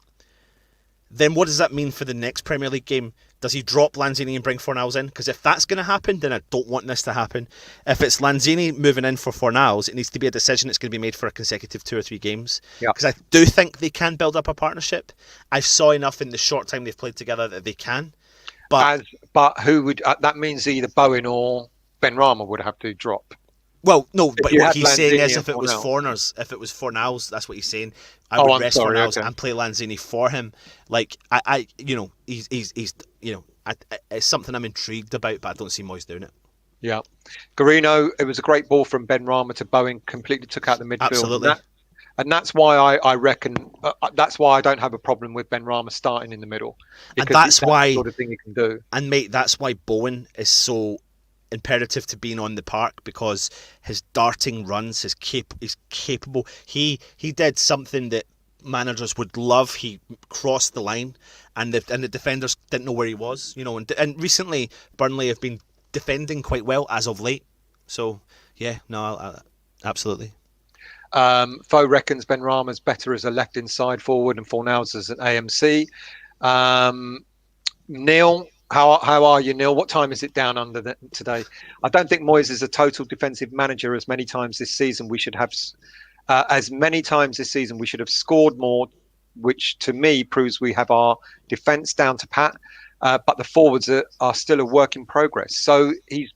Speaker 1: then what does that mean for the next Premier League game? Does he drop Lanzini and bring Fornals in? Because if that's going to happen, then I don't want this to happen. If it's Lanzini moving in for Fornals, it needs to be a decision that's going to be made for a consecutive 2 or 3 games. Because I do think they can build up a partnership. I saw enough in the short time they've played together that they can. But
Speaker 2: who would? That means either Bowen or Ben Rama would have to drop.
Speaker 1: Well, no, but what he's saying is,
Speaker 2: Lanzini
Speaker 1: if it was Fornals, that's what he's saying. I
Speaker 2: I'm
Speaker 1: would rest
Speaker 2: sorry,
Speaker 1: Fornals
Speaker 2: okay.
Speaker 1: and play Lanzini for him. Like he's it's something I'm intrigued about, but I don't see Moyes doing it.
Speaker 2: Yeah, Garino. It was a great ball from Ben Rama to Bowen. Completely took out the midfield.
Speaker 1: Absolutely.
Speaker 2: And that's why I reckon that's why I don't have a problem with Ben Rama starting in the middle.
Speaker 1: And that's why
Speaker 2: the sort of thing he can do.
Speaker 1: And mate, that's why Bowen is so imperative to being on the park, because his darting runs, he's capable. He did something that managers would love. He crossed the line, and the defenders didn't know where he was. And recently Burnley have been defending quite well as of late. So yeah, no, absolutely.
Speaker 2: Foe reckons Ben Rama's better as a left inside forward and Fornals as an AMC. Neil, how are you, Neil? What time is it down under today? I don't think Moyes is a total defensive manager. As many times this season we should have scored more, which to me proves we have our defence down to pat. But the forwards are still a work in progress. So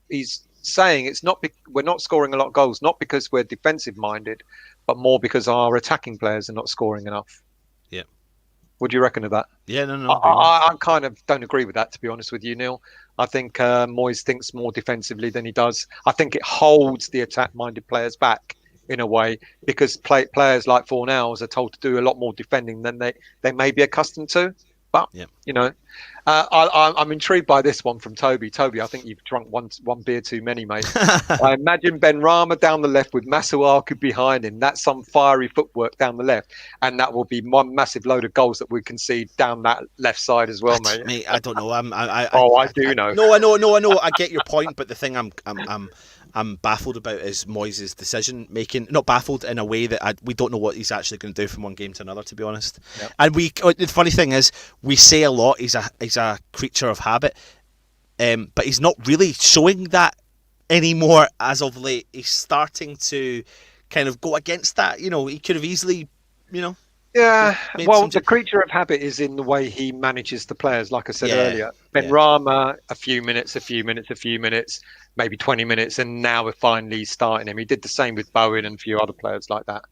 Speaker 2: he's saying it's not we're not scoring a lot of goals, not because we're defensive minded, but more because our attacking players are not scoring enough.
Speaker 1: Yeah.
Speaker 2: What do you reckon of that?
Speaker 1: Yeah, no.
Speaker 2: I kind of don't agree with that, to be honest with you, Neil. I think Moyes thinks more defensively than he does. I think it holds the attack-minded players back in a way, because players like Fornals are told to do a lot more defending than they may be accustomed to. But
Speaker 1: Yep.
Speaker 2: you know, I'm intrigued by this one from Toby. Toby, I think you've drunk one beer too many, mate. I imagine Ben Rama down the left with Masuaku behind him. That's some fiery footwork down the left, and that will be one massive load of goals that we concede down that left side as well, mate.
Speaker 1: Mate, I don't know. I
Speaker 2: do know.
Speaker 1: No, I know. I get your point, but the thing I'm baffled about is Moyes' decision making. Not baffled in a way that we don't know what he's actually going to do from one game to another, to be honest.
Speaker 2: Yep.
Speaker 1: And the funny thing is, we say a lot. He's a creature of habit, but he's not really showing that anymore as of late. He's starting to kind of go against that. You know, he could have easily, you know.
Speaker 2: Yeah, well, the creature of habit is in the way he manages the players. Like I said earlier, Ben Rama, a few minutes, maybe 20 minutes, and now we're finally starting him. He did the same with Bowen and a few other players like that.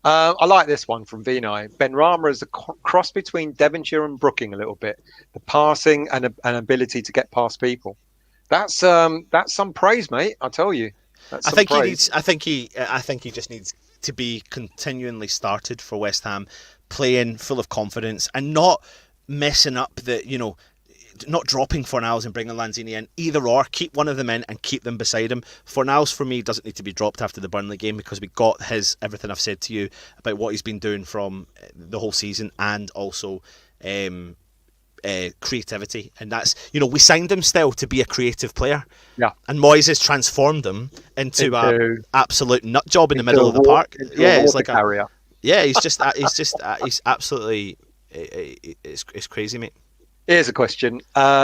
Speaker 2: I like this one from Vinay. Ben Rama is a cross between Devonshire and Brooking a little bit. The passing and an ability to get past people. That's some praise, mate. I tell you. I think
Speaker 1: he just needs to be continually started for West Ham, playing full of confidence and not messing up not dropping Fornals and bringing Lanzini in. Either or, keep one of them in and keep them beside him. Fornals, for me, doesn't need to be dropped after the Burnley game because we got everything I've said to you about what he's been doing from the whole season, and also creativity. And that's, we signed him still to be a creative player.
Speaker 2: Yeah.
Speaker 1: And Moyes has transformed him into an absolute nut job in the middle of the park. Yeah, it's like
Speaker 2: carrier.
Speaker 1: Yeah, he's absolutely, it's crazy, mate.
Speaker 2: Here's a question.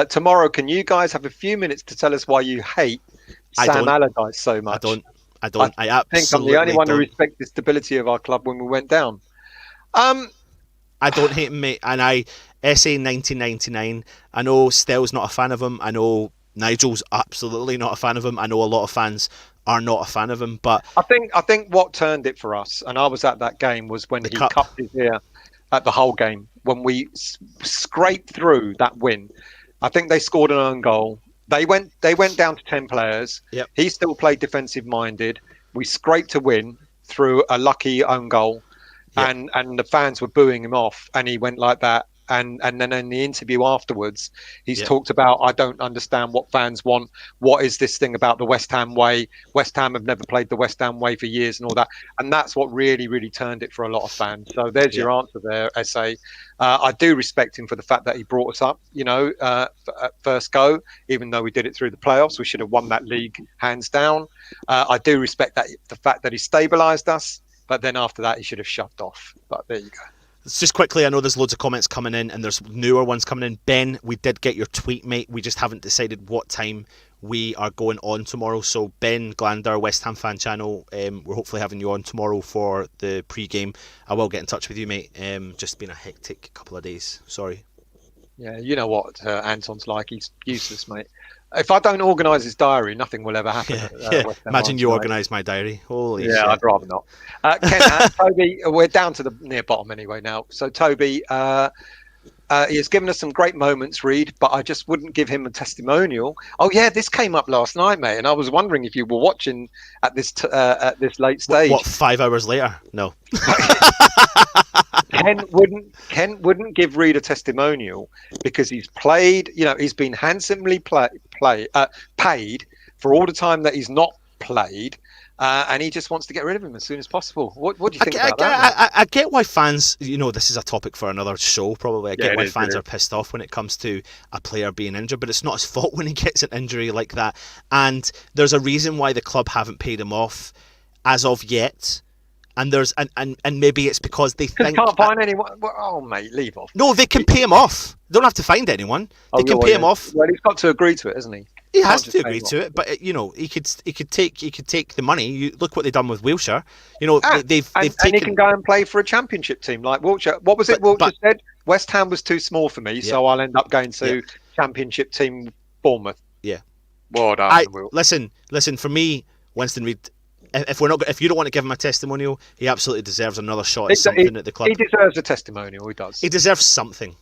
Speaker 2: Tomorrow, can you guys have a few minutes to tell us why you hate Sam Allardyce so much?
Speaker 1: I don't. I
Speaker 2: think I'm the only one who respects the stability of our club when we went down.
Speaker 1: I don't hate him, mate. And SA 1999, I know Stell's not a fan of him. I know Nigel's absolutely not a fan of him. I know a lot of fans are not a fan of him. But
Speaker 2: I think what turned it for us, and I was at that game, was when he cupped his ear at the whole game. When we scraped through that win, I think they scored an own goal. They went down to 10 players.
Speaker 1: Yep.
Speaker 2: He still played defensive minded. We scraped to win through a lucky own goal, and the fans were booing him off, and he went like that. And then in the interview afterwards, he's talked about, I don't understand what fans want. What is this thing about the West Ham way? West Ham have never played the West Ham way for years and all that. And that's what really, really turned it for a lot of fans. So there's your answer there, SA. I do respect him for the fact that he brought us up, at first go, even though we did it through the playoffs. We should have won that league hands down. I do respect the fact that he stabilised us. But then after that, he should have shoved off. But there you go.
Speaker 1: Just quickly, I know there's loads of comments coming in and there's newer ones coming in. Ben, we did get your tweet, mate. We just haven't decided what time we are going on tomorrow. So Ben Glander, West Ham fan channel, we're hopefully having you on tomorrow for the pre-game. I will get in touch with you, mate. Just been a hectic couple of days. Sorry.
Speaker 2: Yeah, you know what Anton's like. He's useless, mate. If I don't organise his diary, nothing will ever happen.
Speaker 1: Imagine you organise my diary. Holy shit.
Speaker 2: I'd rather not. Ken, Toby, we're down to the near bottom anyway now. So Toby, he has given us some great moments, Reed, but I just wouldn't give him a testimonial. Oh yeah, this came up last night, mate, and I was wondering if you were watching at this late stage.
Speaker 1: What 5 hours later? No.
Speaker 2: Ken wouldn't give Reed a testimonial because he's played. He's been handsomely paid for all the time that he's not played, and he just wants to get rid of him as soon as possible. What do you think about that?
Speaker 1: I get why fans. This is a topic for another show, probably. I get why fans are pissed off when it comes to a player being injured, but it's not his fault when he gets an injury like that. And there's a reason why the club haven't paid him off as of yet. And there's and maybe it's because they think
Speaker 2: can't find anyone. Oh, mate, leave off.
Speaker 1: No, they can pay him off. They don't have to find anyone. They can pay him off.
Speaker 2: Well, he's got to agree to it, hasn't he?
Speaker 1: He has to agree to it, but he could take the money. You look what they've done with Wilshere. They've taken.
Speaker 2: And he can go and play for a championship team like Wilshere. What was it? Wilshere said West Ham was too small for me, so I'll end up going to championship team Bournemouth.
Speaker 1: Yeah.
Speaker 2: Well done, Will.
Speaker 1: Listen. For me, Winston Reid. If you don't want to give him a testimonial, he absolutely deserves another shot at something at the club.
Speaker 2: He deserves a testimonial. He does.
Speaker 1: He deserves something.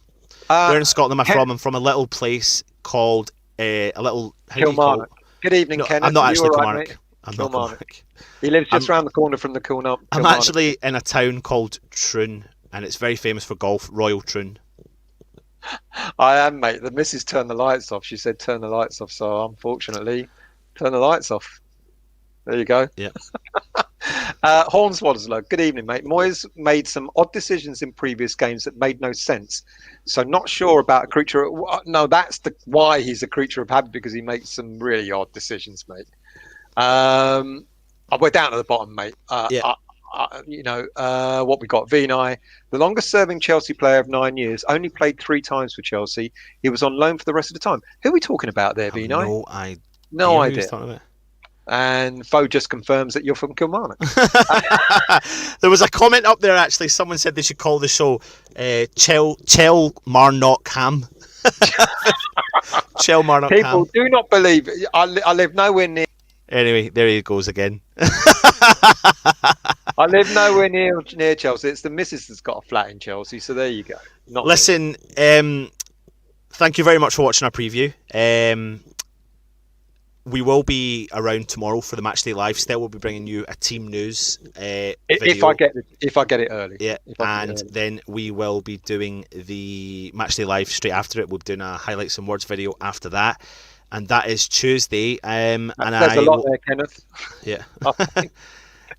Speaker 1: Where in Scotland am I from? I'm from a little place called
Speaker 2: Kilmarnock. Good evening, Ken.
Speaker 1: I'm not actually Kilmarnock. I'm not Kilmarnock.
Speaker 2: He lives just around the corner from the Kilmarnock.
Speaker 1: I'm actually in a town called Troon, and it's very famous for golf. Royal Troon.
Speaker 2: I am, mate. The missus turned the lights off. She said turn the lights off. So unfortunately, turn the lights off. There you go.
Speaker 1: Yeah.
Speaker 2: Hornswaddler, good evening, mate. Moyes made some odd decisions in previous games that made no sense. So not sure about a creature. No, that's why he's a creature of habit, because he makes some really odd decisions, mate. We're down at the bottom, mate.
Speaker 1: Yeah.
Speaker 2: What we got? Vinay, the longest serving Chelsea player of 9 years, only played 3 times for Chelsea. He was on loan for the rest of the time. Who are we talking about there, Vinay?
Speaker 1: No idea.
Speaker 2: No
Speaker 1: Who
Speaker 2: idea.
Speaker 1: he's talking about.
Speaker 2: And Fo just confirms that you're from Kilmarnock.
Speaker 1: There was a comment up there, actually. Someone said they should call the show Chel Marnock Ham. Chel Marnock
Speaker 2: People
Speaker 1: Ham.
Speaker 2: do not believe it. I live nowhere near.
Speaker 1: Anyway, there he goes again.
Speaker 2: I live nowhere near Chelsea. It's the missus that's got a flat in Chelsea. So there you go. Not me.
Speaker 1: Listen, thank you very much for watching our preview. We will be around tomorrow for the Matchday Live. Still, we'll be bringing you a team news video.
Speaker 2: If I get it early.
Speaker 1: Yeah, and then we will be doing the Matchday Live straight after it. We'll be doing a highlights and words video after that, and that is Tuesday.
Speaker 2: There's a lot there, Kenneth.
Speaker 1: Yeah,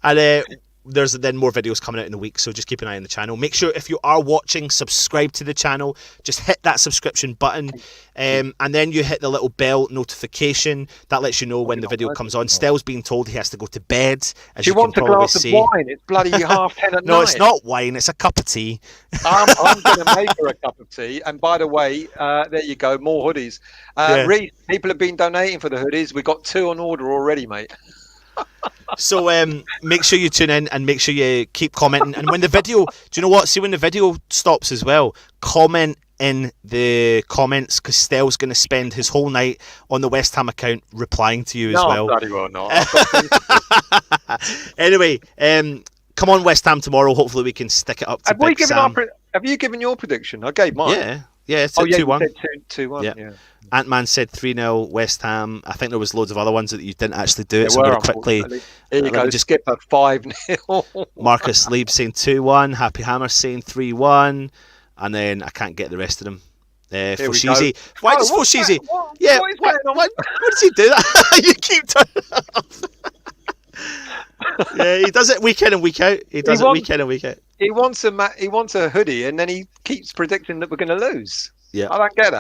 Speaker 1: and there's then more videos coming out in the week, so just keep an eye on the channel. Make sure if you are watching, subscribe to the channel. Just hit that subscription button, and then you hit the little bell notification that lets you know when the video comes on. Stel's being told he has to go to bed, as
Speaker 2: She
Speaker 1: you can
Speaker 2: wants a
Speaker 1: probably
Speaker 2: glass
Speaker 1: see.
Speaker 2: of wine. It's bloody 10:30 at
Speaker 1: No,
Speaker 2: night.
Speaker 1: it's not wine. It's a cup of tea.
Speaker 2: I'm going to make her a cup of tea. And by the way, there you go, more hoodies.
Speaker 1: Yeah.
Speaker 2: Reece, people have been donating for the hoodies. We've got 2 on order already, mate.
Speaker 1: So make sure you tune in and make sure you keep commenting. And when the video, do you know what? See, when the video stops as well, comment in the comments, because Stel's going to spend his whole night on the West Ham account replying to you as well.
Speaker 2: No, bloody well not.
Speaker 1: Anyway, come on West Ham tomorrow. Hopefully we can stick it up to Big Sam.
Speaker 2: Have you given your prediction? I gave mine.
Speaker 1: Yeah, it's
Speaker 2: 2-1.
Speaker 1: 2-1.
Speaker 2: Yeah.
Speaker 1: Yeah. Ant-Man said 3-0 West Ham. I think there was loads of other ones that you didn't actually do it.
Speaker 2: There
Speaker 1: So I'm
Speaker 2: were,
Speaker 1: going to quickly.
Speaker 2: unfortunately. Here you
Speaker 1: let me
Speaker 2: go.
Speaker 1: just-
Speaker 2: Skip a 5-0.
Speaker 1: Marcus Lieb saying 2-1. Happy Hammer saying 3-1. And then I can't get the rest of them. Foshizi. Why does Foshizi? Yeah,
Speaker 2: what is going on?
Speaker 1: why does he do that? You keep turning it off. Yeah, he does it week in and week out. He does it week in and week out.
Speaker 2: He wants a hoodie, and then he keeps predicting that we're going to lose.
Speaker 1: Yeah.
Speaker 2: I don't get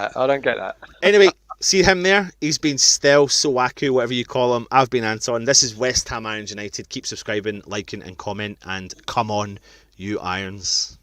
Speaker 2: that.
Speaker 1: Anyway, see him there? He's been Stel, Sowaku, whatever you call him. I've been Anton. This is West Ham Irons United. Keep subscribing, liking and comment, and come on, you Irons.